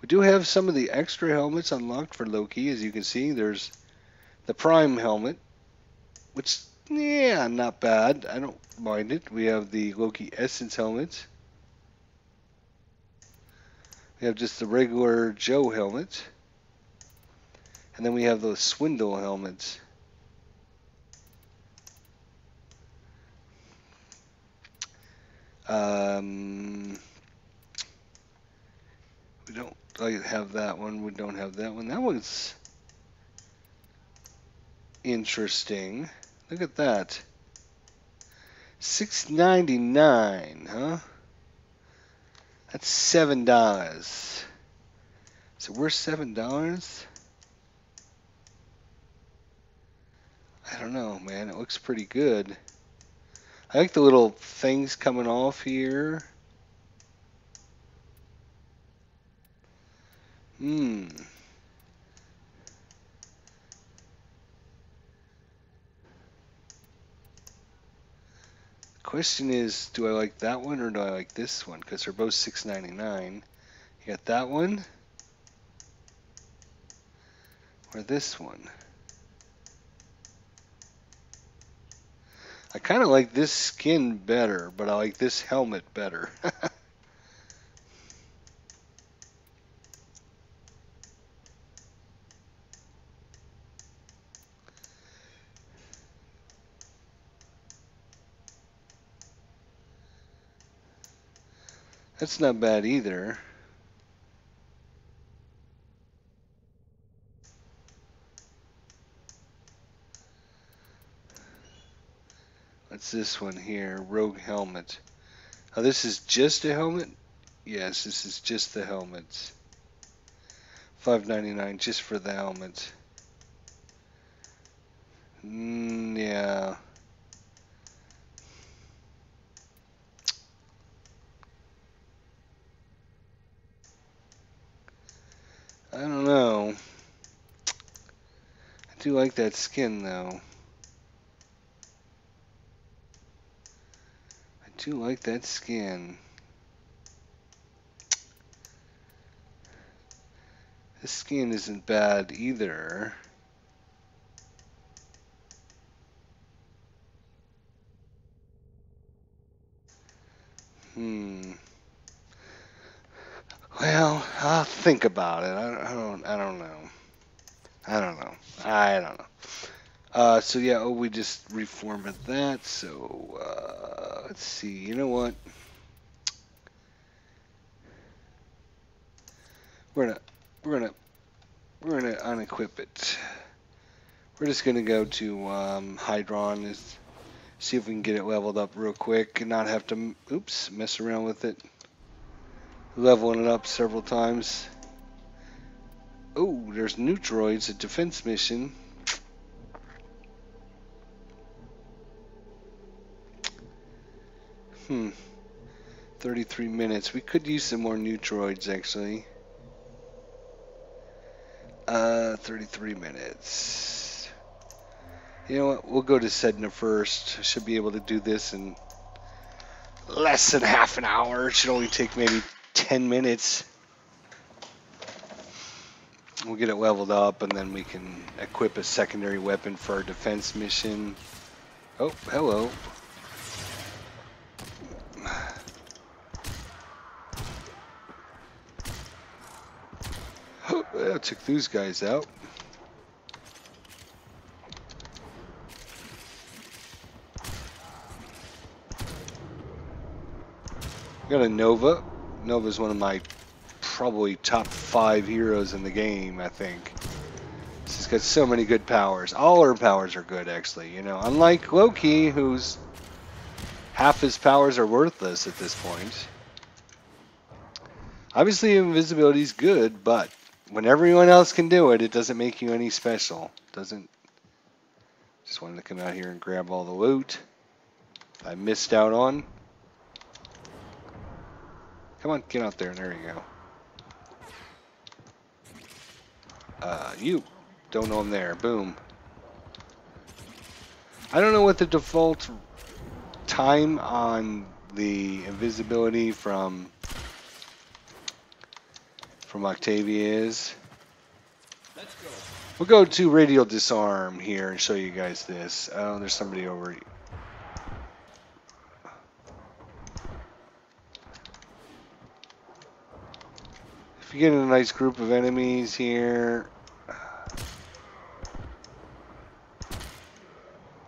We do have some of the extra helmets unlocked for Loki, as you can see. There's the Prime helmet, which, yeah, not bad. I don't mind it. We have the Loki Essence helmet. We have just the regular Joe helmet. And then we have those Swindle helmets. We don't have that one. We don't have that one. That one's interesting. Look at that. $6.99, huh? That's $7. So we're $7. I don't know, man. It looks pretty good. I like the little things coming off here. Question is, do I like that one or do I like this one? Because they're both $6.99. You got that one or this one? I kind of like this skin better, but I like this helmet better. That's not bad either. What's this one here? Rogue helmet. Oh, this is just a helmet? Yes, this is just the helmet. $5.99 just for the helmet. Yeah. I don't know. I do like that skin though. I do like that skin. This skin isn't bad either. Well, I'll think about it. I don't know. I don't know. So yeah, oh, we just reformatted that. So let's see. You know what? We're gonna unequip it. We're just gonna go to Hydron, see if we can get it leveled up real quick and not have to, oops, mess around with it. Leveling it up several times. Oh, there's Neutroids, a defense mission. Hmm. 33 minutes. We could use some more Neutroids, actually. 33 minutes. You know what? We'll go to Sedna first. I should be able to do this in less than half an hour. It should only take maybe 10 minutes. We'll get it leveled up, and then we can equip a secondary weapon for our defense mission. Oh, hello. I took those guys out. Got a Nova. Nova's one of my probably top 5 heroes in the game, I think. She's got so many good powers. All her powers are good, actually. You know, unlike Loki, whose half his powers are worthless at this point. Obviously, invisibility is good, but when everyone else can do it, it doesn't make you any special. Doesn't. Just wanted to come out here and grab all the loot I missed out on. Come on, get out there. There you go. You don't know I'm there. Boom. I don't know what the default time on the invisibility from Octavia is. Let's go. We'll go to radial disarm here and show you guys this. Oh, there's somebody over. If you get in a nice group of enemies here,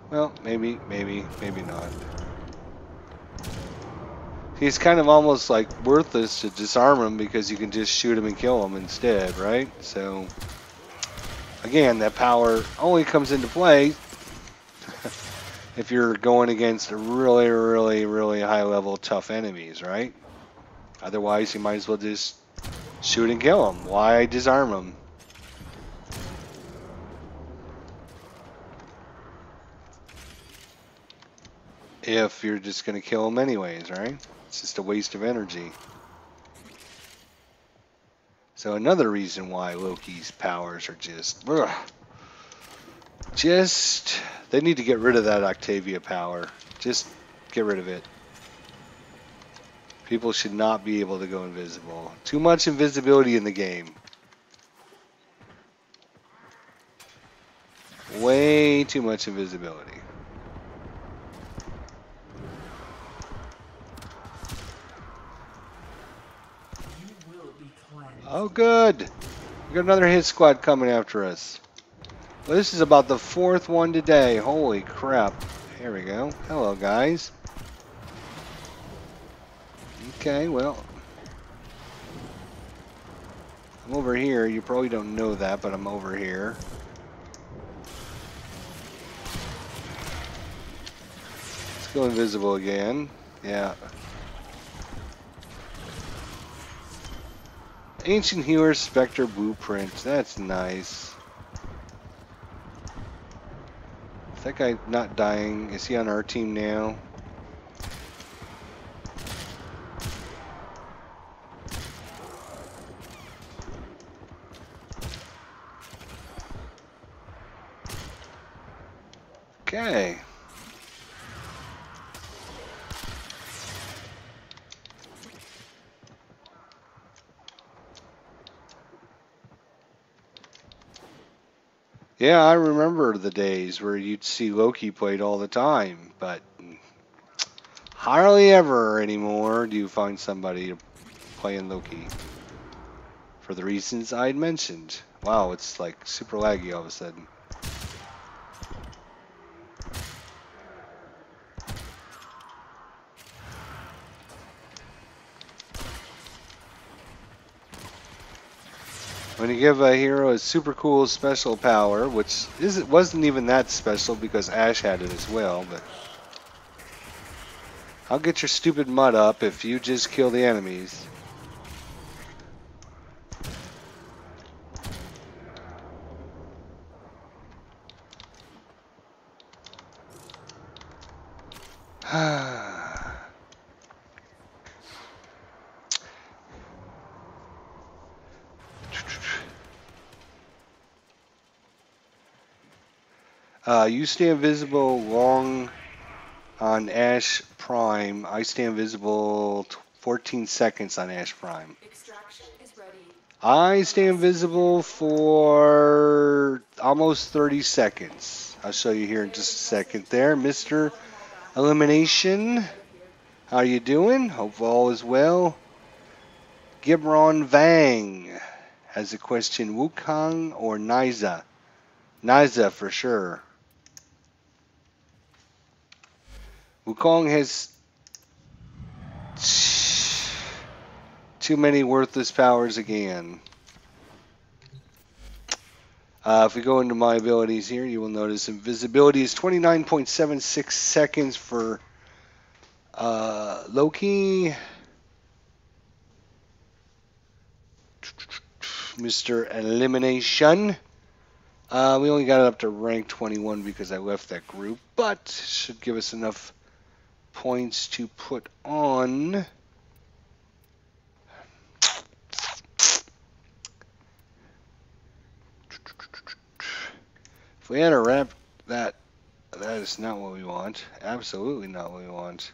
well, maybe not. He's kind of almost like worthless to disarm him because you can just shoot him and kill him instead, right? So, again, that power only comes into play if you're going against really high level tough enemies, right? Otherwise, you might as well just shoot and kill him. Why disarm him? If you're just going to kill him anyways, right? It's just a waste of energy. So another reason why Loki's powers are just they need to get rid of that Octavia power. Just Get rid of it. People should not be able to go invisible. Too much invisibility in the game. Way too much invisibility. You will be cleansed. Oh, good. We got another hit squad coming after us. Well, this is about the fourth one today. Holy crap. Here we go. Hello, guys. Okay, well. I'm over here. You probably don't know that, but I'm over here. Let's go invisible again. Yeah. Ancient Healer Spectre Blueprint. That's nice. Is that guy not dying? Is he on our team now? Okay. Yeah, I remember the days where you'd see Loki played all the time, but hardly ever anymore do you find somebody playing Loki. For the reasons I'd mentioned. Wow, it's like super laggy all of a sudden. When you give a hero a super cool special power, which wasn't even that special because Ash had it as well, but I'll get your stupid mud up if you just kill the enemies. You stay invisible long on Ash Prime. I stay invisible 14 seconds on Ash Prime. Extraction is ready. I stay invisible for almost 30 seconds. I'll show you here in just a second there. Mr. Elimination, how you doing? Hope all is well. Gibron Vang has a question. Wukong or Niza? Niza for sure. Wukong has too many worthless powers again. If we go into my abilities here, you will notice invisibility is 29.76 seconds for Loki. Mr. Elimination. We only got it up to rank 21 because I left that group, but should give us enough points to put on. If we had to wrap that, that is not what we want. Absolutely not what we want.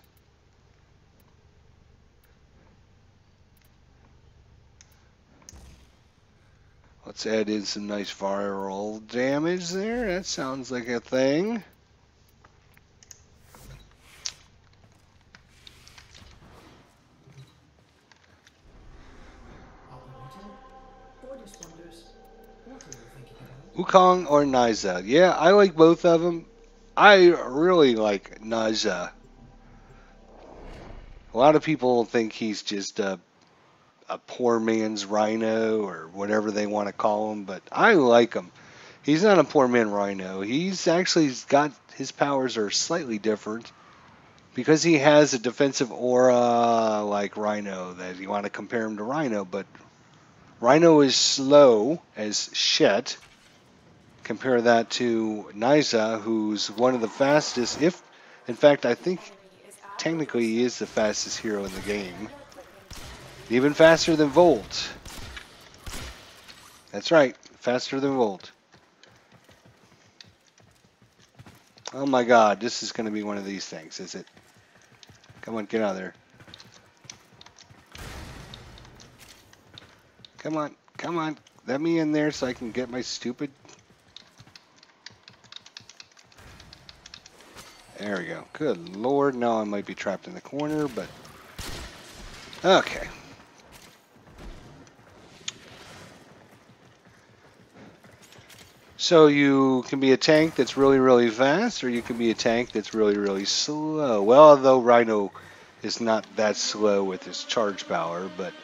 Let's add in some nice viral damage there. That sounds like a thing. Wukong or Niza? Yeah, I like both of them. I really like Niza. A lot of people think he's just a poor man's Rhino or whatever they want to call him, but I like him. He's not a poor man Rhino. He's actually got his powers are slightly different because he has a defensive aura like Rhino that you want to compare him to Rhino, but Rhino is slow as shit. Compare that to Niza, who's one of the fastest, if in fact I think technically he is the fastest hero in the game. Even faster than Volt. That's right, faster than Volt. Oh my god, this is going to be one of these things, is it? Come on, get out of there. Come on, come on. Let me in there so I can get my stupid... There we go. Good lord, now I might be trapped in the corner, but... Okay. So you can be a tank that's really, really fast, or you can be a tank that's really, really slow. Well, although Rhino is not that slow with his charge power, but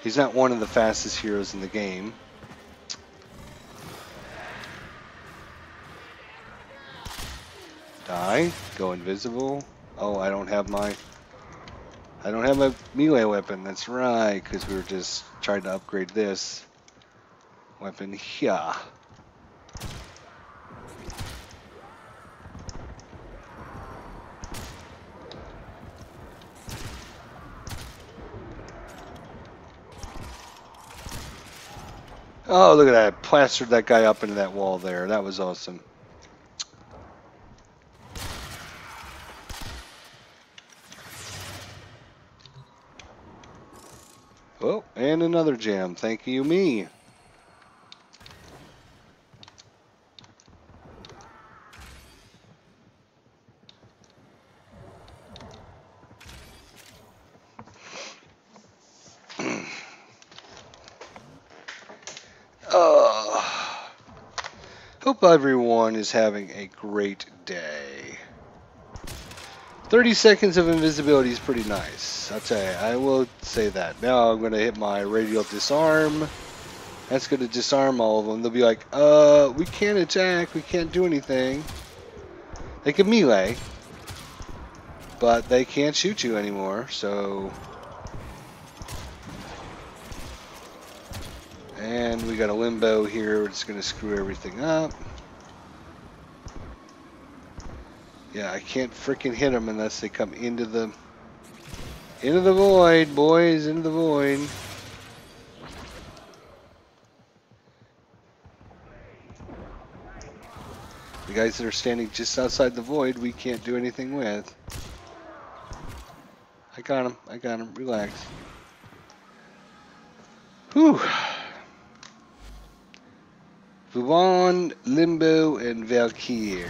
he's not one of the fastest heroes in the game. Die. Go invisible. Oh, I don't have my melee weapon. That's right, because we were just trying to upgrade this weapon here. Oh, look at that. Plastered that guy up into that wall there. That was awesome. Oh, and another gem. Thank you, me. Hope everyone is having a great day. 30 seconds of invisibility is pretty nice. I'll tell you, I will say that. Now I'm going to hit my radial disarm. That's going to disarm all of them. They'll be like, we can't attack, we can't do anything. They can melee, but they can't shoot you anymore, so... And we got a limbo here, it's going to screw everything up. Yeah, I can't freaking hit them unless they come into the void, boys, into the void. The guys that are standing just outside the void, we can't do anything with. I got him, relax. Whew. Vaughn, Limbo, and Valkyr.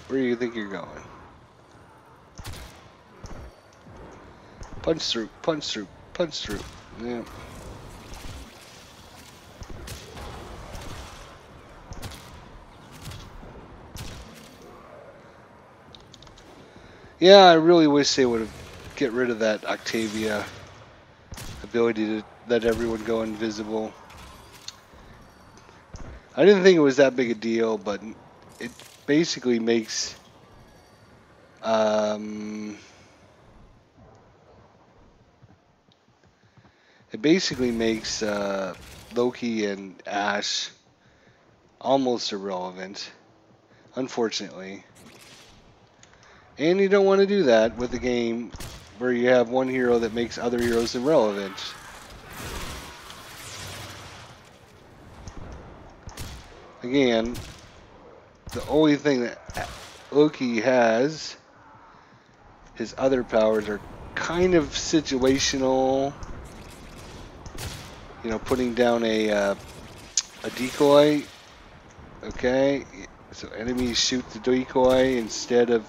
Where do you think you're going? Punch through, punch through, punch through. Yeah. Yeah, I really wish they would have get rid of that Octavia ability to let everyone go invisible. I didn't think it was that big a deal, but it basically makes Loki and Ash almost irrelevant, unfortunately. And you don't want to do that with a game where you have one hero that makes other heroes irrelevant. Again, the only thing that Loki has, his other powers are kind of situational. You know, putting down a decoy. Okay, so enemies shoot the decoy instead of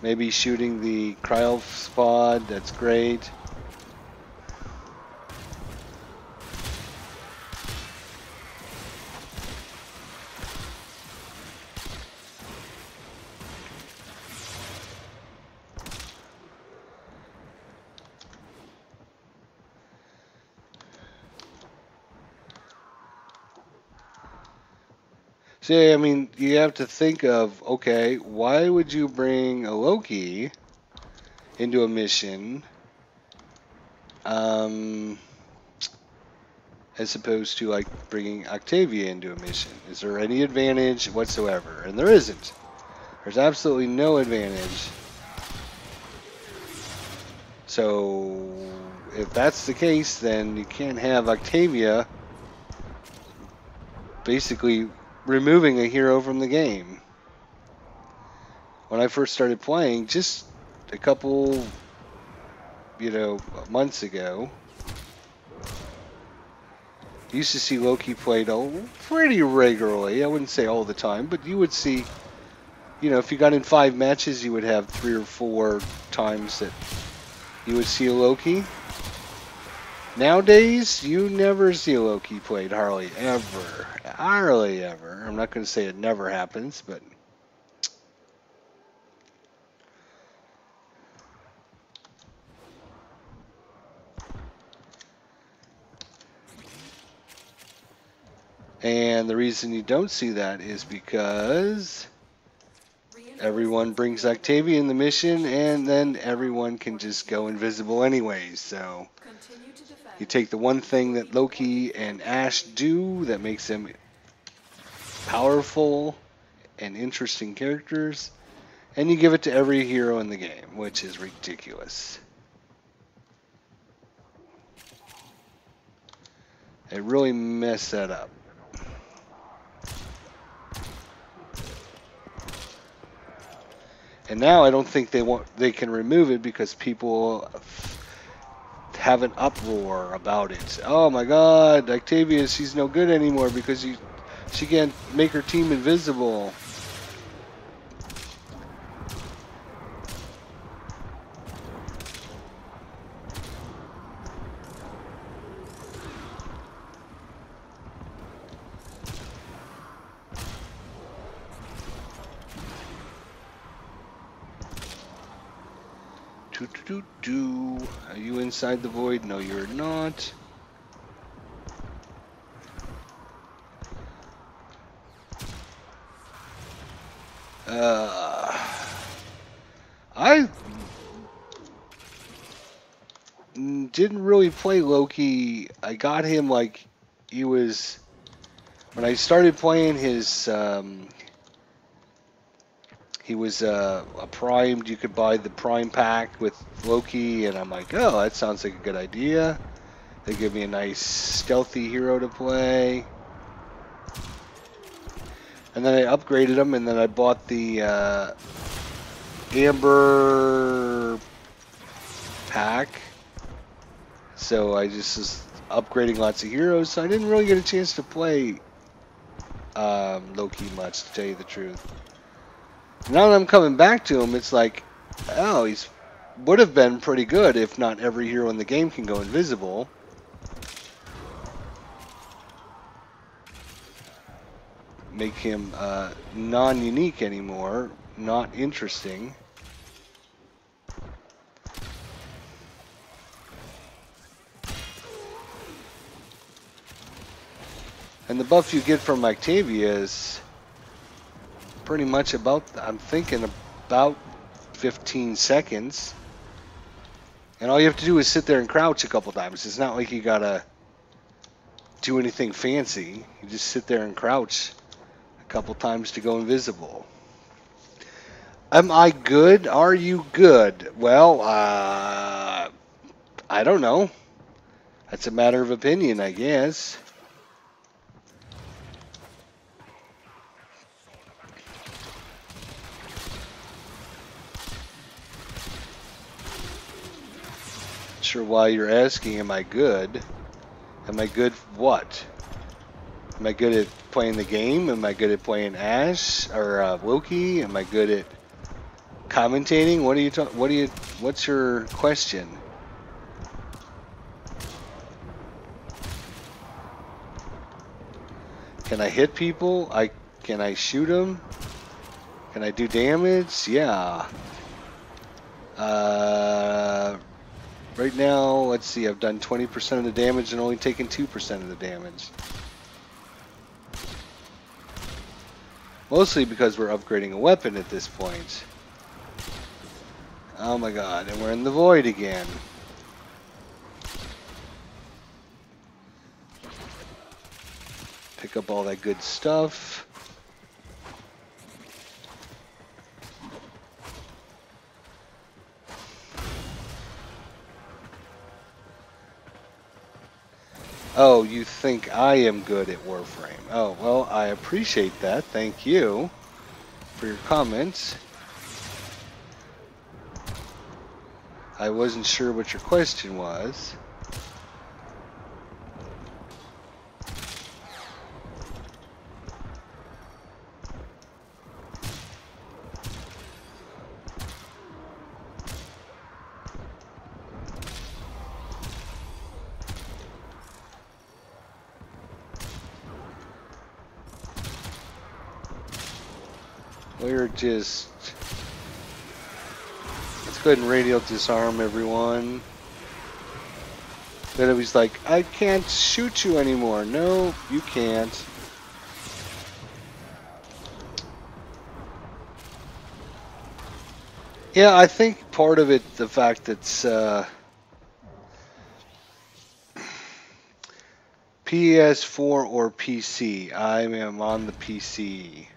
maybe shooting the cryopod. That's great. See, I mean, you have to think of, okay, why would you bring a Loki into a mission as opposed to like bringing Octavia into a mission? Is there any advantage whatsoever? And there isn't. There's absolutely no advantage. So if that's the case, then you can't have Octavia basically removing a hero from the game. When I first started playing, just a couple, months ago, you used to see Loki played pretty regularly. I wouldn't say all the time, but you would see, if you got in 5 matches, you would have 3 or 4 times that you would see a Loki. Nowadays, you never see a Loki played, hardly ever. Hardly ever. I'm not going to say it never happens, but... And the reason you don't see that is because everyone brings Octavia in the mission, and then everyone can just go invisible anyways. So you take the one thing that Loki and Ash do that makes them powerful and interesting characters, and you give it to every hero in the game, which is ridiculous. They really mess that up. And now I don't think they can remove it because people have an uproar about it. Oh my God, Octavia, she's no good anymore because she can't make her team invisible. Are you inside the void? No, you're not. I didn't really play Loki. I got him like he was when I started playing his. He was a primed. You could buy the prime pack with Loki, and I'm like, oh, that sounds like a good idea. They give me a nice stealthy hero to play. And then I upgraded him, and then I bought the Amber pack. So I just was upgrading lots of heroes, so I didn't really get a chance to play Loki much, to tell you the truth. Now that I'm coming back to him, it's like, oh, he's would have been pretty good if not every hero in the game can go invisible. Make him non-unique anymore, not interesting. And the buff you get from Octavia is pretty much about, I'm thinking about 15 seconds. And all you have to do is sit there and crouch a couple times. It's not like you gotta do anything fancy. You just sit there and crouch a couple times to go invisible. Am I good? Are you good? Well, I don't know. That's a matter of opinion, I guess. Sure why you're asking, am I good? Am I good what? Am I good at playing the game? Am I good at playing Ash or Loki? Am I good at commentating? What's your question? Can I hit people? Can I shoot them? Can I do damage? Yeah. Right now, let's see, I've done 20% of the damage and only taken 2% of the damage. Mostly because we're upgrading a weapon at this point. Oh my God, and we're in the void again. Pick up all that good stuff. Oh, you think I am good at Warframe? Oh, well, I appreciate that. Thank you for your comments. I wasn't sure what your question was. We're just... Let's go ahead and radial disarm everyone. Then he's like, I can't shoot you anymore. No, you can't. Yeah, I think part of it, the fact that PS4 or PC. I am on the PC.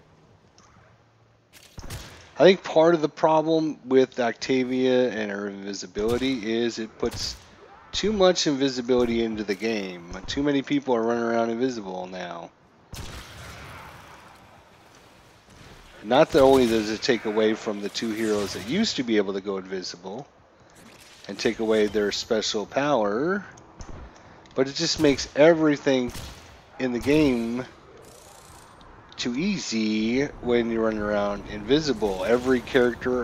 I think part of the problem with Octavia and her invisibility is it puts too much invisibility into the game. Too many people are running around invisible now. Not that only does it take away from the two heroes that used to be able to go invisible and take away their special power, but it just makes everything in the game too easy when you're running around invisible. Every character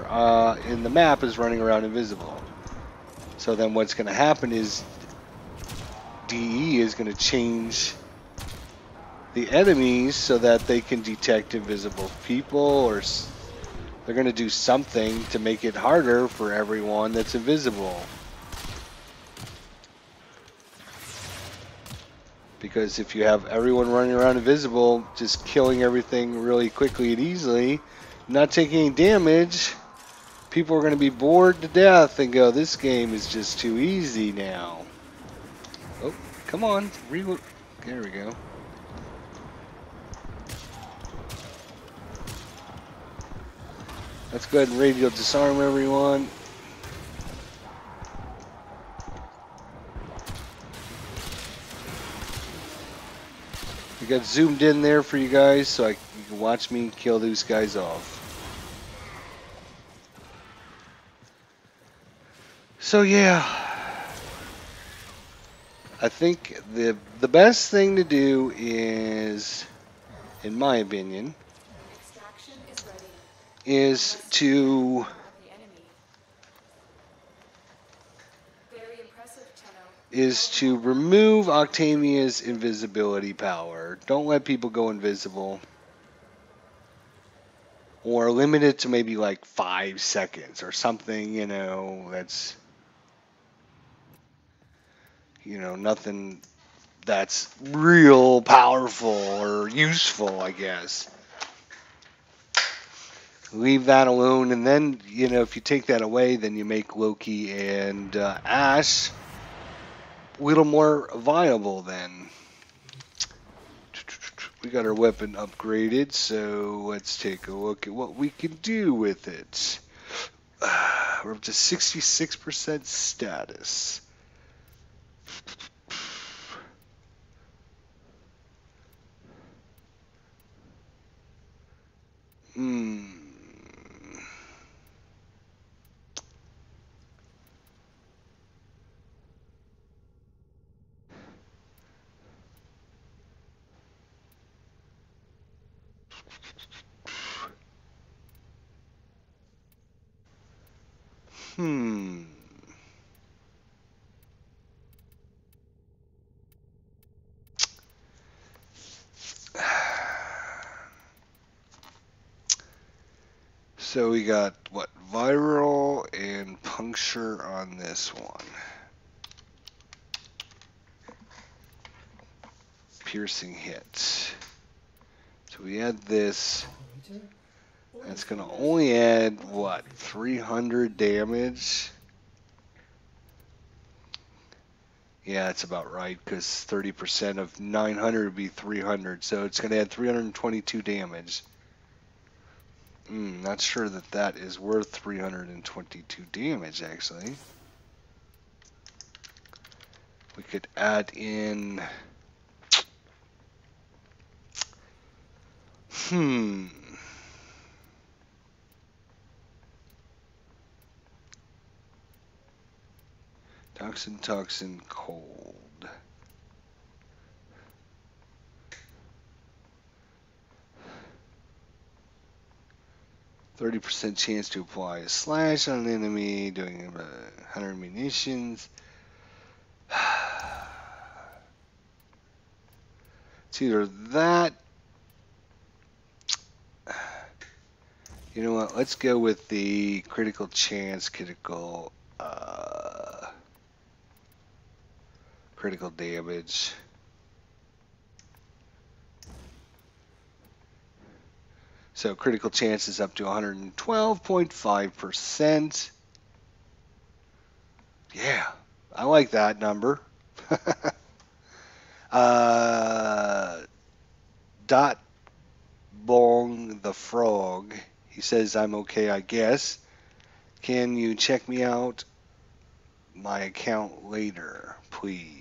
in the map is running around invisible. So then what's going to happen is DE is going to change the enemies so that they can detect invisible people, or they're going to do something to make it harder for everyone that's invisible. Because if you have everyone running around invisible, just killing everything really quickly and easily, not taking any damage, people are going to be bored to death and go, this game is just too easy now. Oh, come on. There we go. Let's go ahead and radial disarm everyone. I got zoomed in there for you guys so you can watch me kill these guys off. So yeah, I think the best thing to do is, in my opinion, Extraction is ready. is to Of the enemy. Very impressive, Tenno. remove Octavia's invisibility power. Don't let people go invisible. Or limit it to maybe like 5 seconds or something, that's, nothing that's real powerful or useful, I guess. Leave that alone, and then, if you take that away, then you make Loki and Ash a little more viable then. We got our weapon upgraded, so let's take a look at what we can do with it. We're up to 66% status. So we got, what, viral and puncture on this one. Piercing hits. So we add this. That's going to only add, what, 300 damage? Yeah, that's about right, because 30% of 900 would be 300, so it's going to add 322 damage. Not sure that that is worth 322 damage, actually. We could add in... Toxin, cold. 30% chance to apply a slash on an enemy, doing 100 munitions. It's either that. You know what? Let's go with the critical chance, critical damage. So critical chance is up to 112.5%. Yeah, I like that number. Dot Bong the Frog. He says, I'm okay, I guess. Can you check me out my account later, please?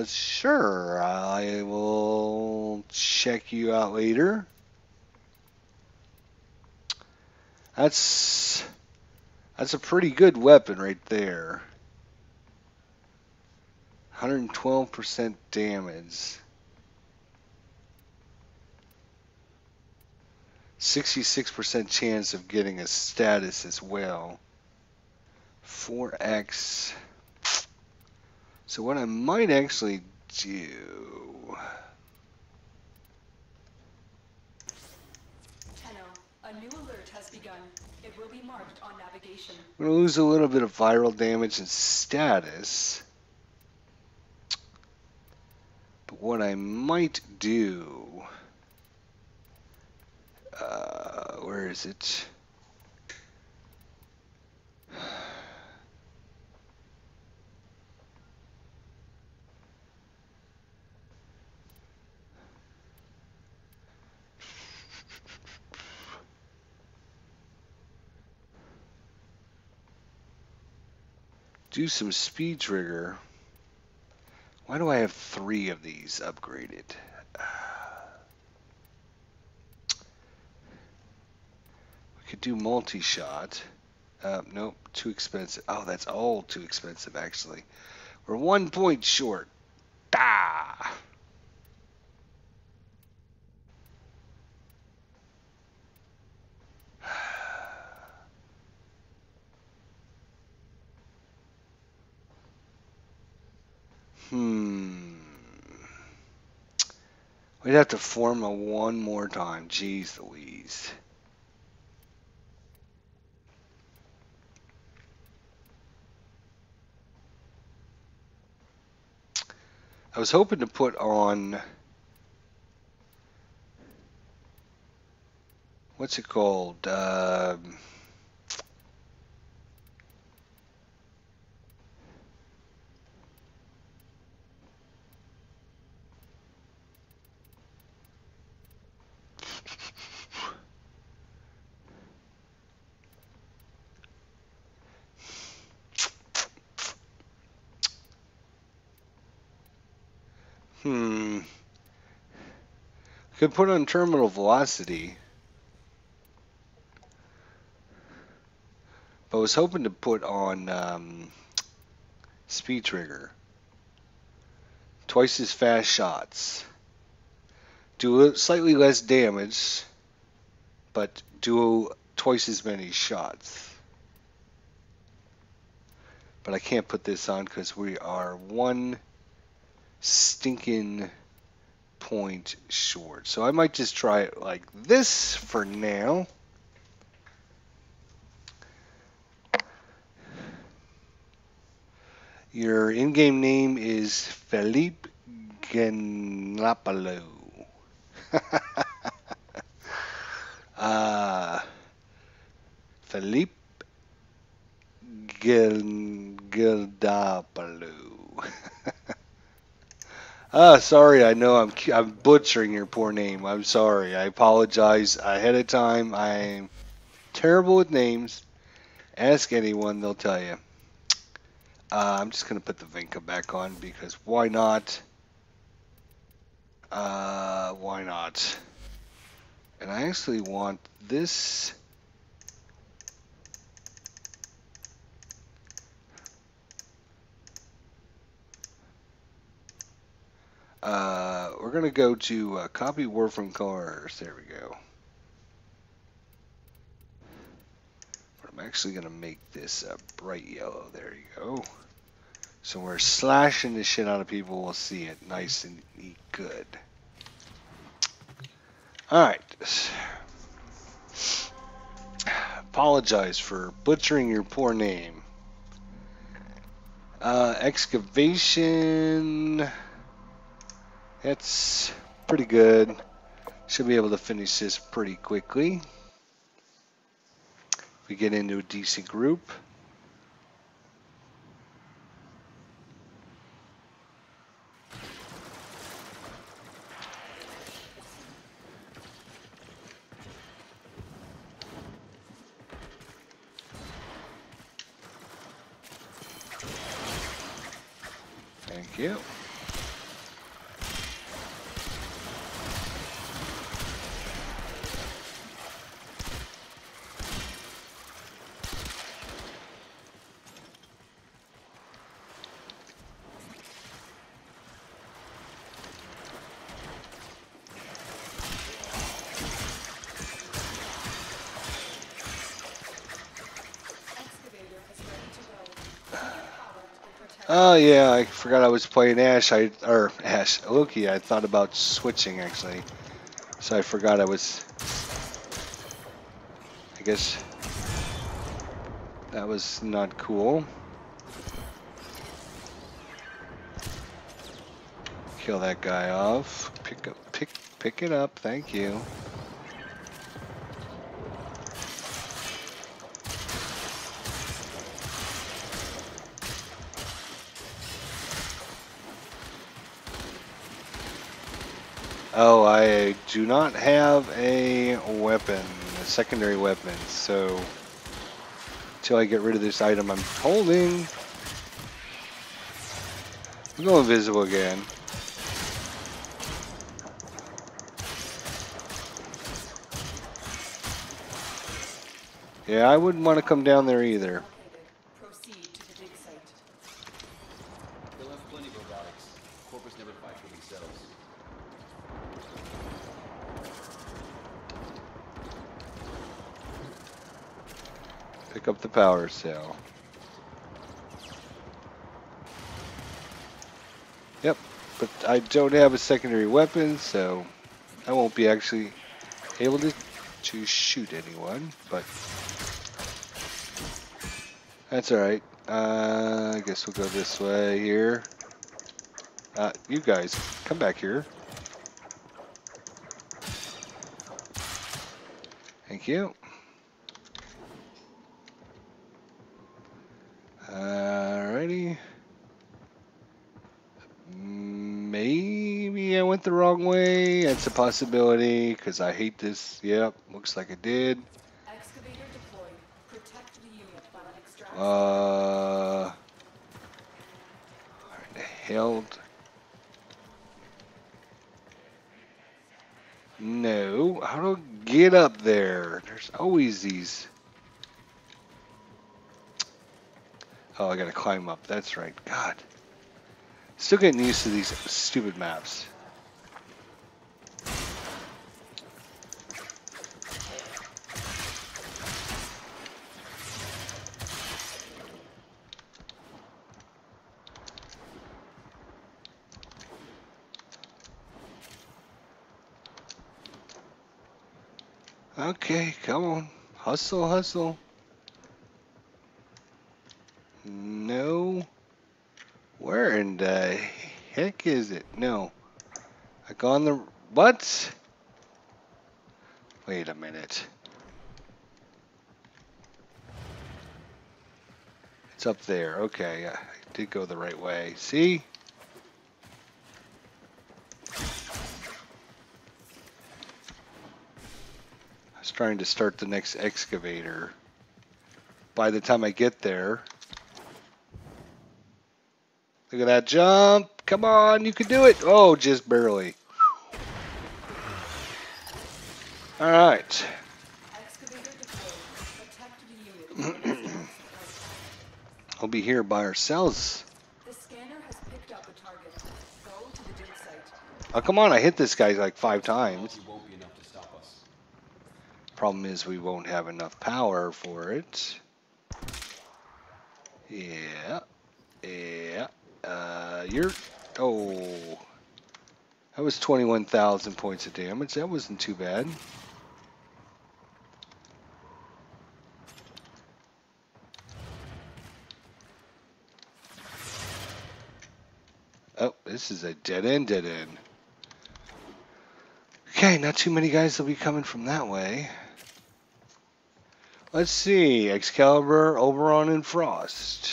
Sure. I will check you out later. That's a pretty good weapon right there. 112% damage. 66% chance of getting a status as well. 4x. So what I might actually do... Tenno, a new alert has begun. It will be marked on navigation. I'm going to lose a little bit of viral damage and status. But what I might do... where is it? Do some speed trigger. Why do I have 3 of these upgraded? We could do multi-shot. Nope, too expensive. Oh, that's all too expensive, actually. We're 1 point short. Ah! We'd have to form a one more time. Jeez Louise. I was hoping to put on... What's it called? Could put on terminal velocity. But I was hoping to put on speed trigger. Twice as fast shots. Do slightly less damage, but do twice as many shots. But I can't put this on because we are 1 stinking point short. So I might just try it like this for now. Your in-game name is Felipe Ganapalo. Felipe Sorry, I know I'm butchering your poor name. I'm sorry. I apologize ahead of time. I'm terrible with names. Ask anyone, they'll tell you. I'm just gonna put the Vinca back on because why not? Why not? And I actually want this. We're gonna go to copy Warframe colors. There we go. I'm actually gonna make this bright yellow. There you go. So we're slashing the shit out of people. We'll see it nice and neat, good. All right. Apologize for butchering your poor name. Excavation. That's pretty good. Should be able to finish this pretty quickly. We get into a decent group. Thank you. Excavator is ready to go. Fuel power will protect. Oh yeah, I forgot I was playing Loki. I thought about switching actually, so I forgot I was. I guess that was not cool. Kill that guy off. Pick it up. Thank you. Oh, I do not have a weapon, a secondary weapon, so until I get rid of this item I'm holding, I'm going invisible again. Yeah, I wouldn't want to come down there either. Proceed to the dig site. They'll have plenty of robotics. Corpus never fight for themselves. Pick up the power cell. Yep, but I don't have a secondary weapon, so I won't be actually able to shoot anyone, but that's alright. I guess we'll go this way here. You guys, come back here. Thank you. Alrighty. Maybe I went the wrong way. That's a possibility, because I hate this. Yep, looks like I did. Excavator deployed. Protect the unit while it extracts. Where the hell? No, how do I get up there? There's always these. Oh, I gotta climb up. That's right. God. Still getting used to these stupid maps. Okay, come on. Hustle, hustle. No. Where in the heck is it? No. I gone the... What? Wait a minute. It's up there. Okay, I did go the right way. See? I was trying to start the next excavator. By the time I get there... Look at that jump! Come on, you can do it! Oh, just barely. Alright. Excavator deployed. Protect the unit when it's down. We'll be here by ourselves. The scanner has picked up a target. Go to the dig site. Oh, come on, I hit this guy like 5 times. Loki won't be enough to stop us. Problem is we won't have enough power for it. Yeah. Yeah. You're... Oh. That was 21,000 points of damage. That wasn't too bad. Oh, this is a dead end. Okay, not too many guys will be coming from that way. Let's see. Excalibur, Oberon, and Frost.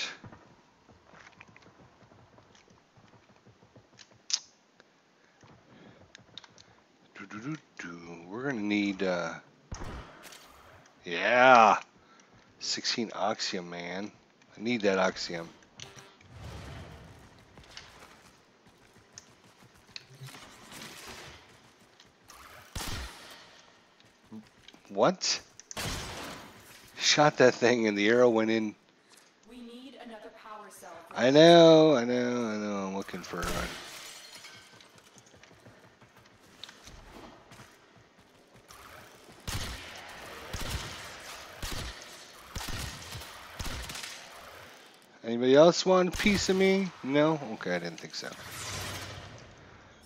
We're going to need... Yeah. 16 Oxium, man. I need that Oxium. What? Shot that thing and the arrow went in. We need another power cell. I know. I'm looking for one. Anybody else want a piece of me? No? Okay, I didn't think so.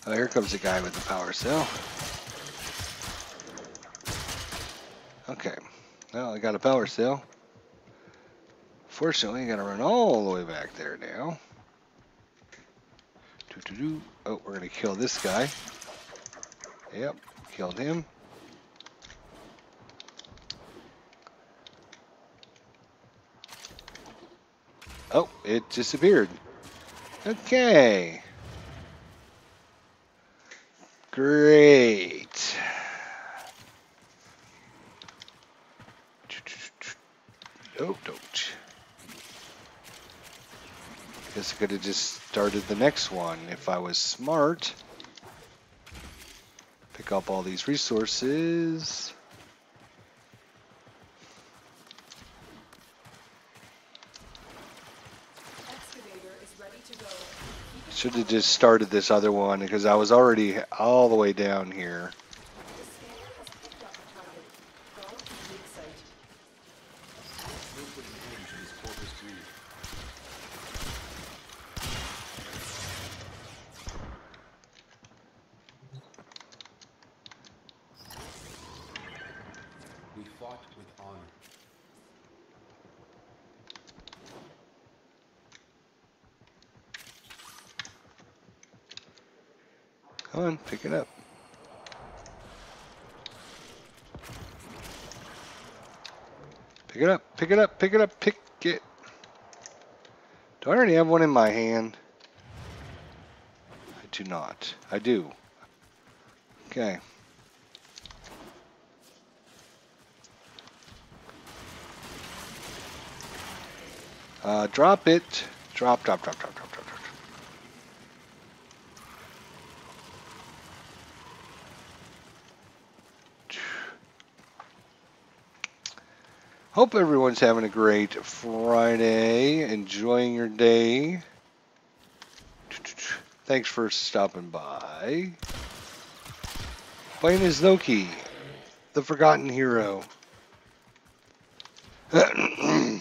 Oh, here comes the guy with the power cell. Okay. Well, I got a power cell. Fortunately, I gotta run all the way back there now. Oh, we're gonna kill this guy. Yep, killed him. Oh, it disappeared. Okay. Great. Oh, don't. Guess I could have just started the next one if I was smart. Pick up all these resources. Excavator is ready to go. Should have just started this other one because I was already all the way down here. The scanner has picked up a target. Go to the dig site. We'll put an end to this corpus greed. We fought with honor. Come on, pick it up. Pick it up, pick it up, pick it up, pick it. Do I already have one in my hand? I do not. I do. Okay. Drop it. Drop. Hope everyone's having a great Friday, enjoying your day. Thanks for stopping by. Playing as Loki, the forgotten hero. The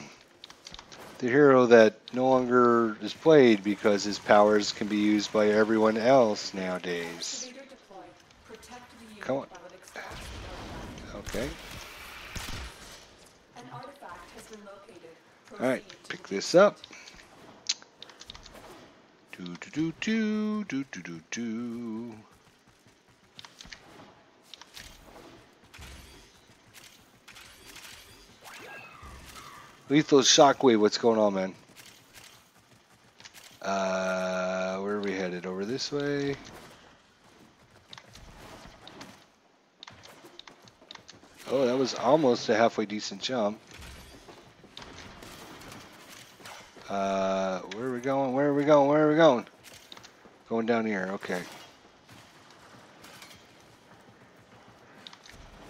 hero that no longer is played because his powers can be used by everyone else nowadays. Excavator deployed. Protect the unit Come on. while it extracts the artifact. Okay. An artifact has been located. Alright, Proceed to pick the dig this site. up. Do. Lethal Shockwave, what's going on, man? Where are we headed? Over this way? Oh, that was almost a halfway decent jump. Where are we going? Where are we going? Where are we going? Going down here. Okay.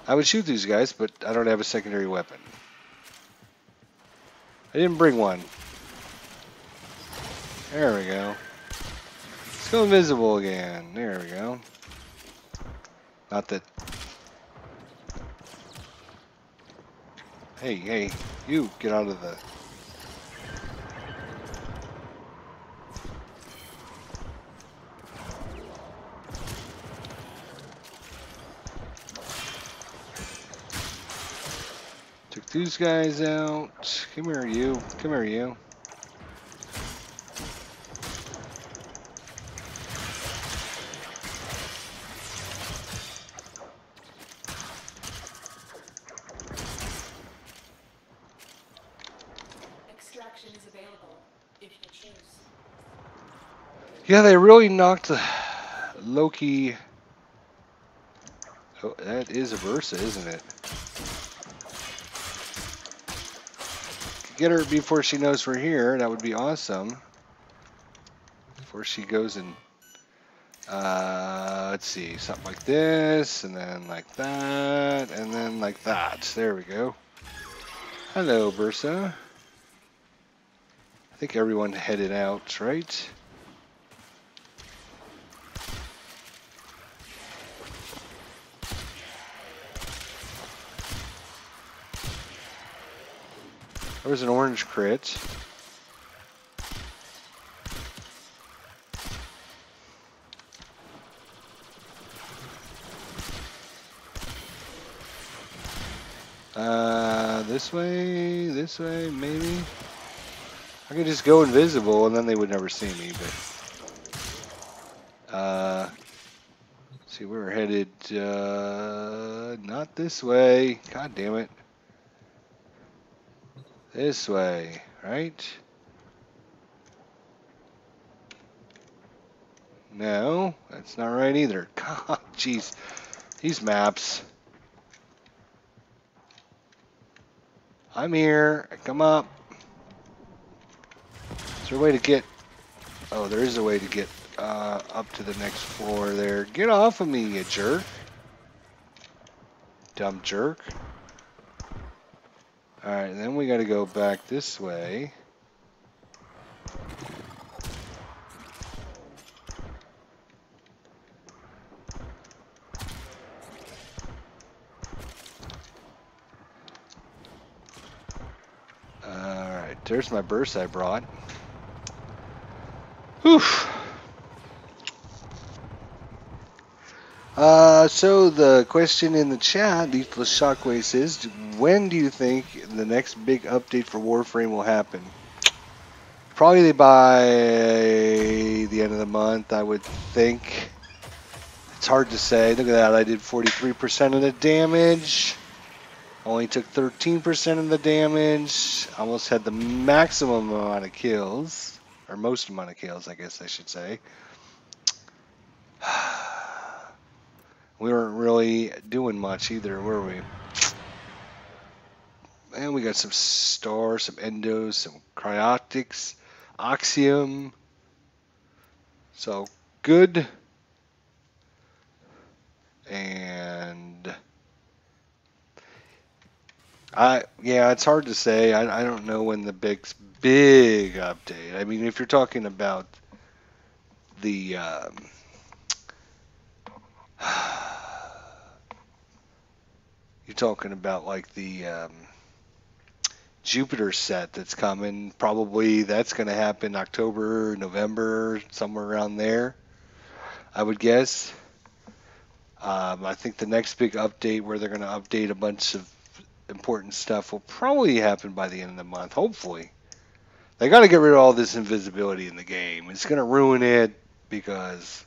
I would shoot these guys, but I don't have a secondary weapon. I didn't bring one. There we go. Let's go invisible again. There we go. Not that. Hey, hey, you get out of the. Took these guys out. Come here, you. Come here, you. Extraction is available, if you choose. Yeah, they really knocked Loki. Oh, that is a Versa, isn't it? Get her before she knows we're here. That would be awesome. Before she goes and let's see, something like this, and then like that, and then like that. There we go. Hello, Bursa. I think everyone headed out, right? There was an orange crit. This way, maybe? I could just go invisible and then they would never see me, but... see, we were headed, not this way. God damn it. This way, right? No, that's not right either. God, jeez. These maps. I'm here. Come up. Is there a way to get... Oh, there is a way to get up to the next floor there. Get off of me, you jerk. Dumb jerk. Alright, then we gotta go back this way. Alright, there's my burst I brought. Whew. So the question in the chat, Leafless Shockwaves, is when do you think the next big update for Warframe will happen? Probably by the end of the month, I would think. It's hard to say. Look at that, I did 43% of the damage. Only took 13% of the damage. Almost had the maximum amount of kills. Or most amount of kills, I guess I should say. We weren't really doing much either, were we? And we got some stars, some endos, some cryotics, oxium. So good. And yeah, it's hard to say. I don't know when the big update. I mean, if you're talking about the you're talking about like the Jupiter set that's coming. Probably that's going to happen October, November, somewhere around there, I would guess. I think the next big update where they're going to update a bunch of important stuff will probably happen by the end of the month, hopefully. They got to get rid of all this invisibility in the game. It's going to ruin it because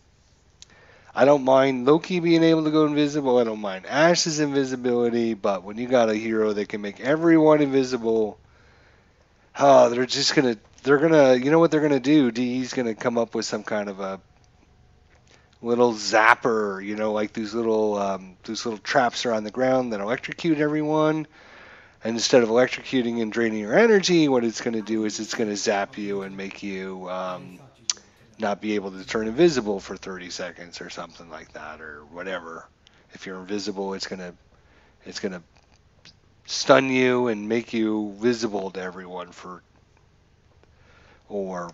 I don't mind Loki being able to go invisible. I don't mind Ash's invisibility, but when you got a hero that can make everyone invisible, Oh, they're gonna, you know what they're gonna do? D's gonna come up with some kind of a little zapper, like those little traps are on the ground that electrocute everyone. And instead of electrocuting and draining your energy, what it's gonna do is it's gonna zap you and make you not be able to turn invisible for 30 seconds or something like that, or whatever. If you're invisible, it's gonna stun you and make you visible to everyone or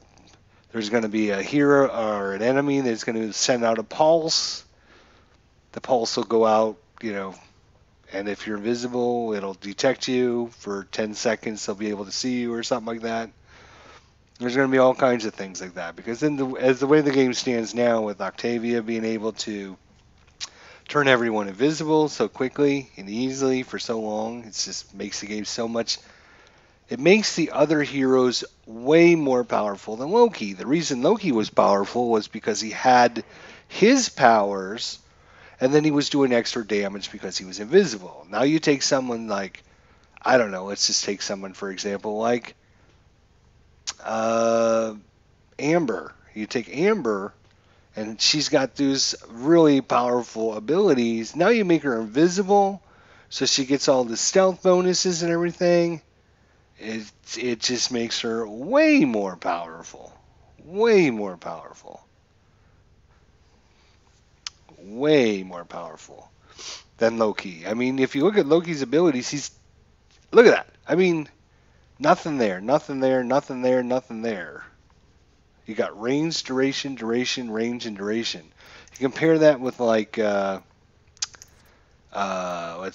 there's going to be a hero or an enemy that's going to send out a pulse. The pulse will go out, and if you're invisible, it'll detect you for 10 seconds. They'll be able to see you or something like that. There's going to be all kinds of things like that because as the way the game stands now, with Octavia being able to turn everyone invisible so quickly and easily for so long, it just makes the game so much. It makes the other heroes way more powerful than Loki. The reason Loki was powerful was because he had his powers, and then he was doing extra damage because he was invisible. Now you take someone like, I don't know, let's just take someone, for example, like Amber. You take Amber, and she's got these really powerful abilities. Now you make her invisible, so she gets all the stealth bonuses and everything. It just makes her way more powerful. Way more powerful. Way more powerful than Loki. I mean, if you look at Loki's abilities, look at that. I mean, nothing there, nothing there, nothing there, nothing there. You got range, duration, duration, range, and duration. You compare that with like, let's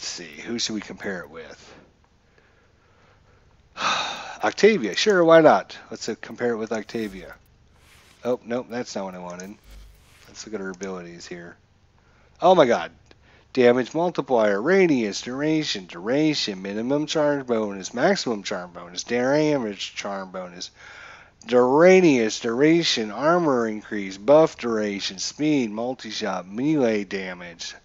see, who should we compare it with? Octavia, sure, why not? Let's compare it with Octavia. Oh, nope, that's not what I wanted. Let's look at her abilities here. Oh my god. Damage multiplier, radius, duration, minimum charge bonus, maximum charm bonus, damage charm bonus, radius, duration, armor increase, buff duration, speed, multi-shot, melee damage,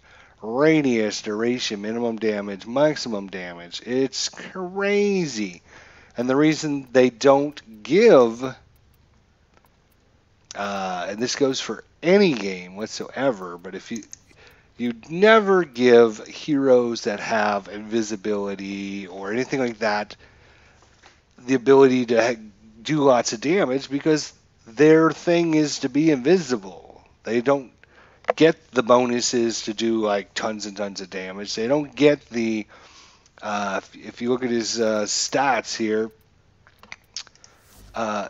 radius, duration, minimum damage, maximum damage. It's crazy. And the reason they don't give, and this goes for any game whatsoever, but if you never give heroes that have invisibility or anything like that the ability to do lots of damage because their thing is to be invisible. They don't get the bonuses to do like tons and tons of damage. They don't get the if you look at his stats here,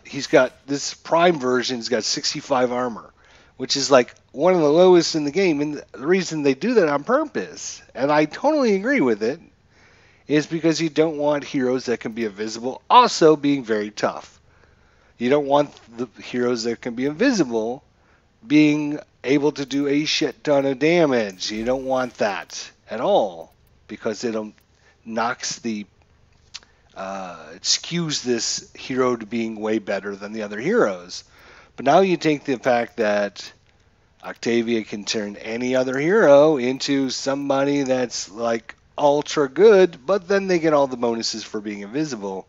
he's got this prime version's got 65 armor, which is like one of the lowest in the game. And the reason they do that on purpose, and I totally agree with it, is because you don't want heroes that can be invisible also being very tough. You don't want the heroes that can be invisible being able to do a shit ton of damage. You don't want that at all because it knocks it skews this hero to being way better than the other heroes. But now you take the fact that Octavia can turn any other hero into somebody that's like ultra good, but then they get all the bonuses for being invisible.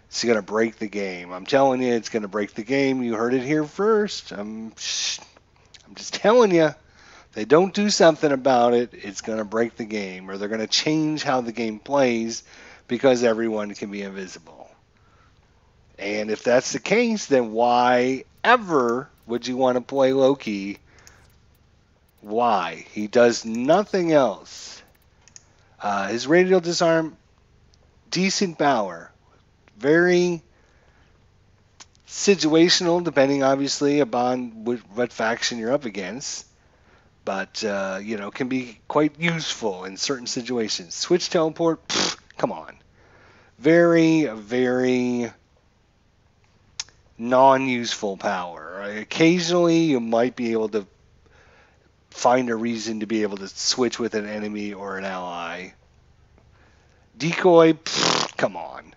It's going to break the game. I'm telling you, it's going to break the game. You heard it here first. I'm just telling you. If they don't do something about it, it's going to break the game, or they're going to change how the game plays because everyone can be invisible. And if that's the case, then why ever would you want to play Loki? Why? He does nothing else. His radial disarm, decent power. Very situational, depending obviously upon what faction you're up against. But, can be quite useful in certain situations. Switch teleport, come on. Very, very non-useful power. Occasionally you might be able to find a reason to be able to switch with an enemy or an ally. Decoy, come on.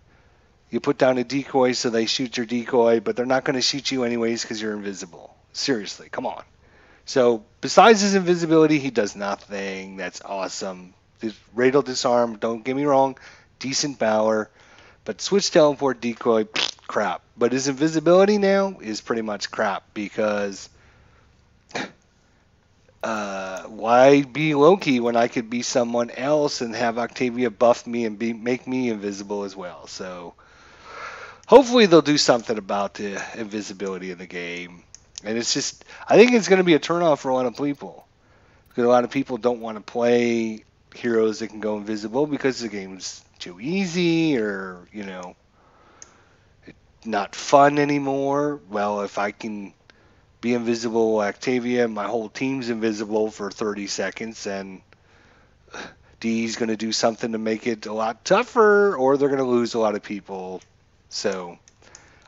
You put down a decoy so they shoot your decoy, but they're not going to shoot you anyways because you're invisible. Seriously, come on. So, besides his invisibility, he does nothing. That's awesome. The radial disarm, don't get me wrong, decent power. But switch teleport decoy, crap. But his invisibility now is pretty much crap because why be Loki when I could be someone else and have Octavia buff me and make me invisible as well? So hopefully they'll do something about the invisibility in the game. And it's just, I think it's going to be a turnoff for a lot of people. Because a lot of people don't want to play heroes that can go invisible because the game's too easy or, not fun anymore. Well, if I can be invisible Octavia and my whole team's invisible for 30 seconds, and D's going to do something to make it a lot tougher, or they're going to lose a lot of people. So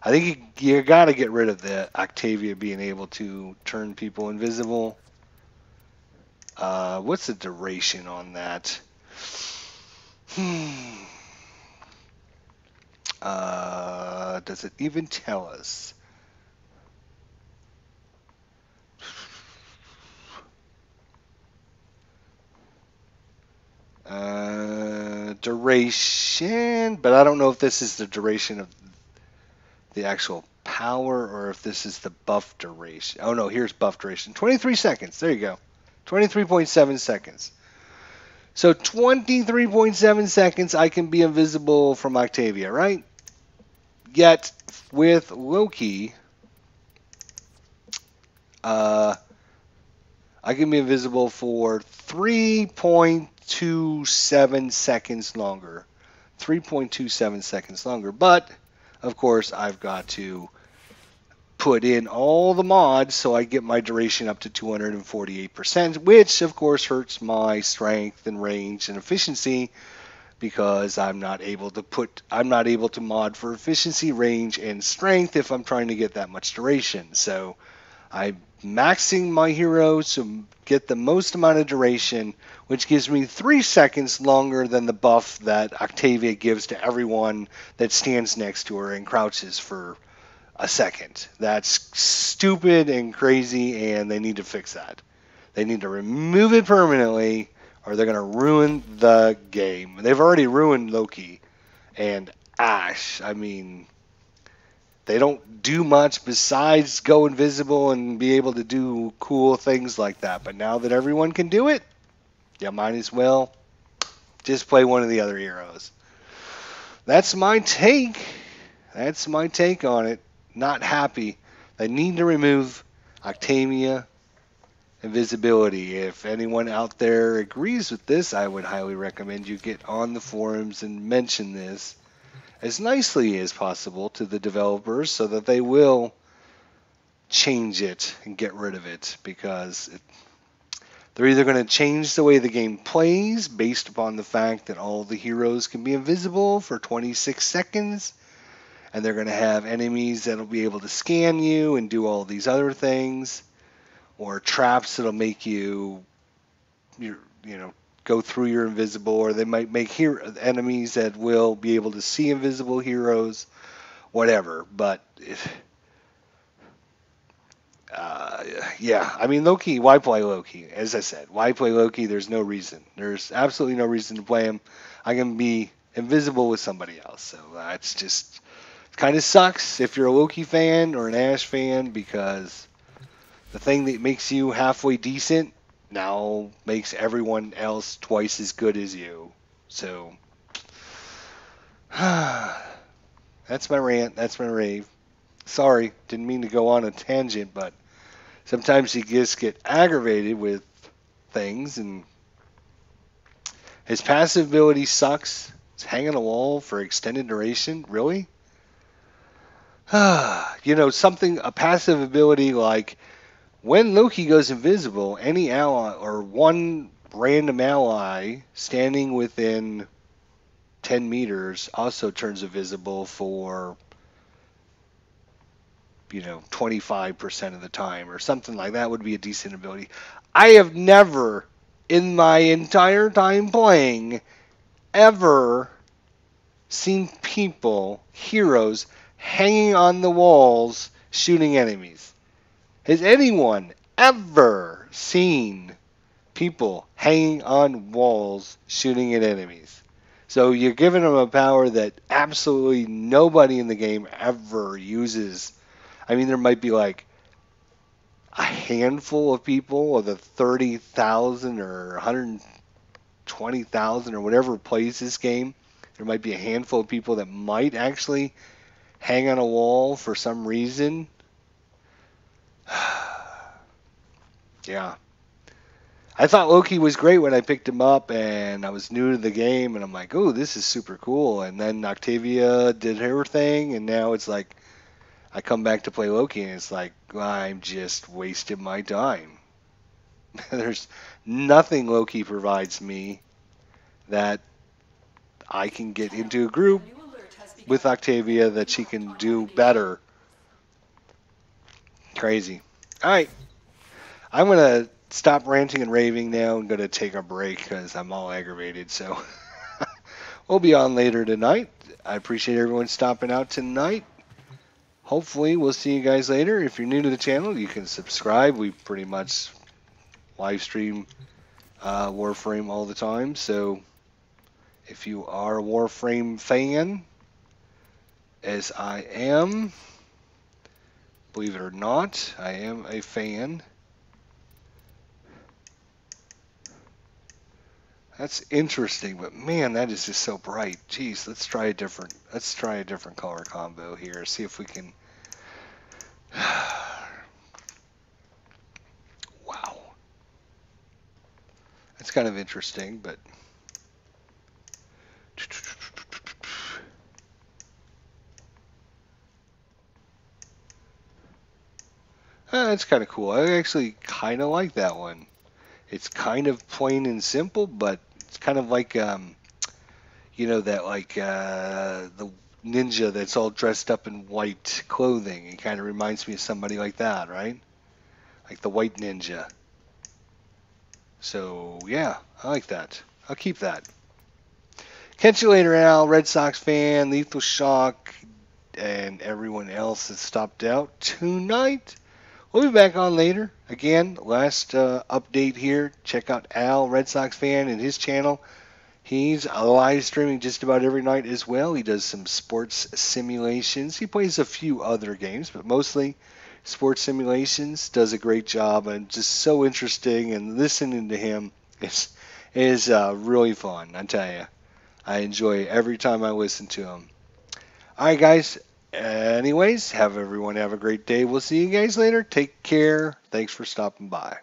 I think you got to get rid of the Octavia being able to turn people invisible. What's the duration on that? Does it even tell us? Duration, but I don't know if this is the duration of the actual power or if this is the buff duration. Oh no, here's buff duration. 23 seconds. There you go. 23.7 seconds. So 23.7 seconds I can be invisible from Octavia, right? Yet with Loki, I can be invisible for 3.27 seconds longer. 3.27 seconds longer. But, of course, I've got to put in all the mods so I get my duration up to 248%, which, of course, hurts my strength and range and efficiency because I'm not able to mod for efficiency, range, and strength if I'm trying to get that much duration. So I'm maxing my heroes to get the most amount of duration, which gives me 3 seconds longer than the buff that Octavia gives to everyone that stands next to her and crouches for a second. That's stupid and crazy, and they need to fix that. They need to remove it permanently, or they're going to ruin the game. They've already ruined Loki and Ash. I mean, they don't do much besides go invisible and be able to do cool things like that. But now that everyone can do it, you might as well just play one of the other heroes. That's my take. That's my take on it. Not happy. They need to remove Octavia invisibility. If anyone out there agrees with this, I would highly recommend you get on the forums and mention this as nicely as possible to the developers so that they will change it and get rid of it, because they're either going to change the way the game plays based upon the fact that all the heroes can be invisible for 26 seconds, and they're going to have enemies that'll be able to scan you and do all these other things, or traps that'll make you go through your invisible, or they might make enemies that will be able to see invisible heroes, whatever. But yeah, I mean, Loki, why play Loki? As I said, why play Loki? There's no reason. There's absolutely no reason to play him. I can be invisible with somebody else, so that's just kind of sucks if you're a Loki fan or an Ash fan, because the thing that makes you halfway decent now makes everyone else twice as good as you. So that's my rant. That's my rave. Sorry, didn't mean to go on a tangent, but sometimes you just get aggravated with things, and his passive ability sucks. It's hanging on a wall for extended duration. Really? A passive ability like when Loki goes invisible, any ally or one random ally standing within 10 meters also turns invisible for 25% of the time, or something like that would be a decent ability. I have never, in my entire time playing, ever seen heroes, hanging on the walls shooting enemies. Has anyone ever seen people hanging on walls shooting at enemies? So you're giving him a power that absolutely nobody in the game ever uses. I mean, there might be like a handful of people of the 30,000 or 120,000 or whatever plays this game. There might be a handful of people that might actually hang on a wall for some reason. Yeah. I thought Loki was great when I picked him up, and I was new to the game, and I'm like, oh, this is super cool. And then Octavia did her thing, and now it's like I come back to play Loki, and it's like I'm just wasting my time. There's nothing Loki provides me that I can get into a group A new alert has begun. with Octavia that she can do better. Crazy. All right. I'm going to stop ranting and raving now and going to take a break because I'm all aggravated. So we'll be on later tonight. I appreciate everyone stopping out tonight. Hopefully, we'll see you guys later. If you're new to the channel, you can subscribe. We pretty much live stream Warframe all the time. So if you are a Warframe fan, as I am, believe it or not, I am a fan. That's interesting, but man, that is just so bright. Jeez, let's try a different color combo here. See if we can. Wow, that's kind of interesting, but that's kind of cool. I actually kind of like that one. It's kind of plain and simple, but it's kind of like that the ninja that's all dressed up in white clothing. It kind of reminds me of somebody like that, right? Like the white ninja. So yeah, I like that. I'll keep that. Catch you later, Al. Red Sox fan, Lethal Shock, and everyone else that stopped out tonight. We'll be back on later. Again, last update here. Check out Al, Red Sox fan, and his channel. He's live streaming just about every night as well. He does some sports simulations. He plays a few other games, but mostly sports simulations. Does a great job and just so interesting. And listening to him is really fun. I tell you, I enjoy every time I listen to him. All right, guys. Anyways, have a great day. We'll see you guys later. Take care. Thanks for stopping by.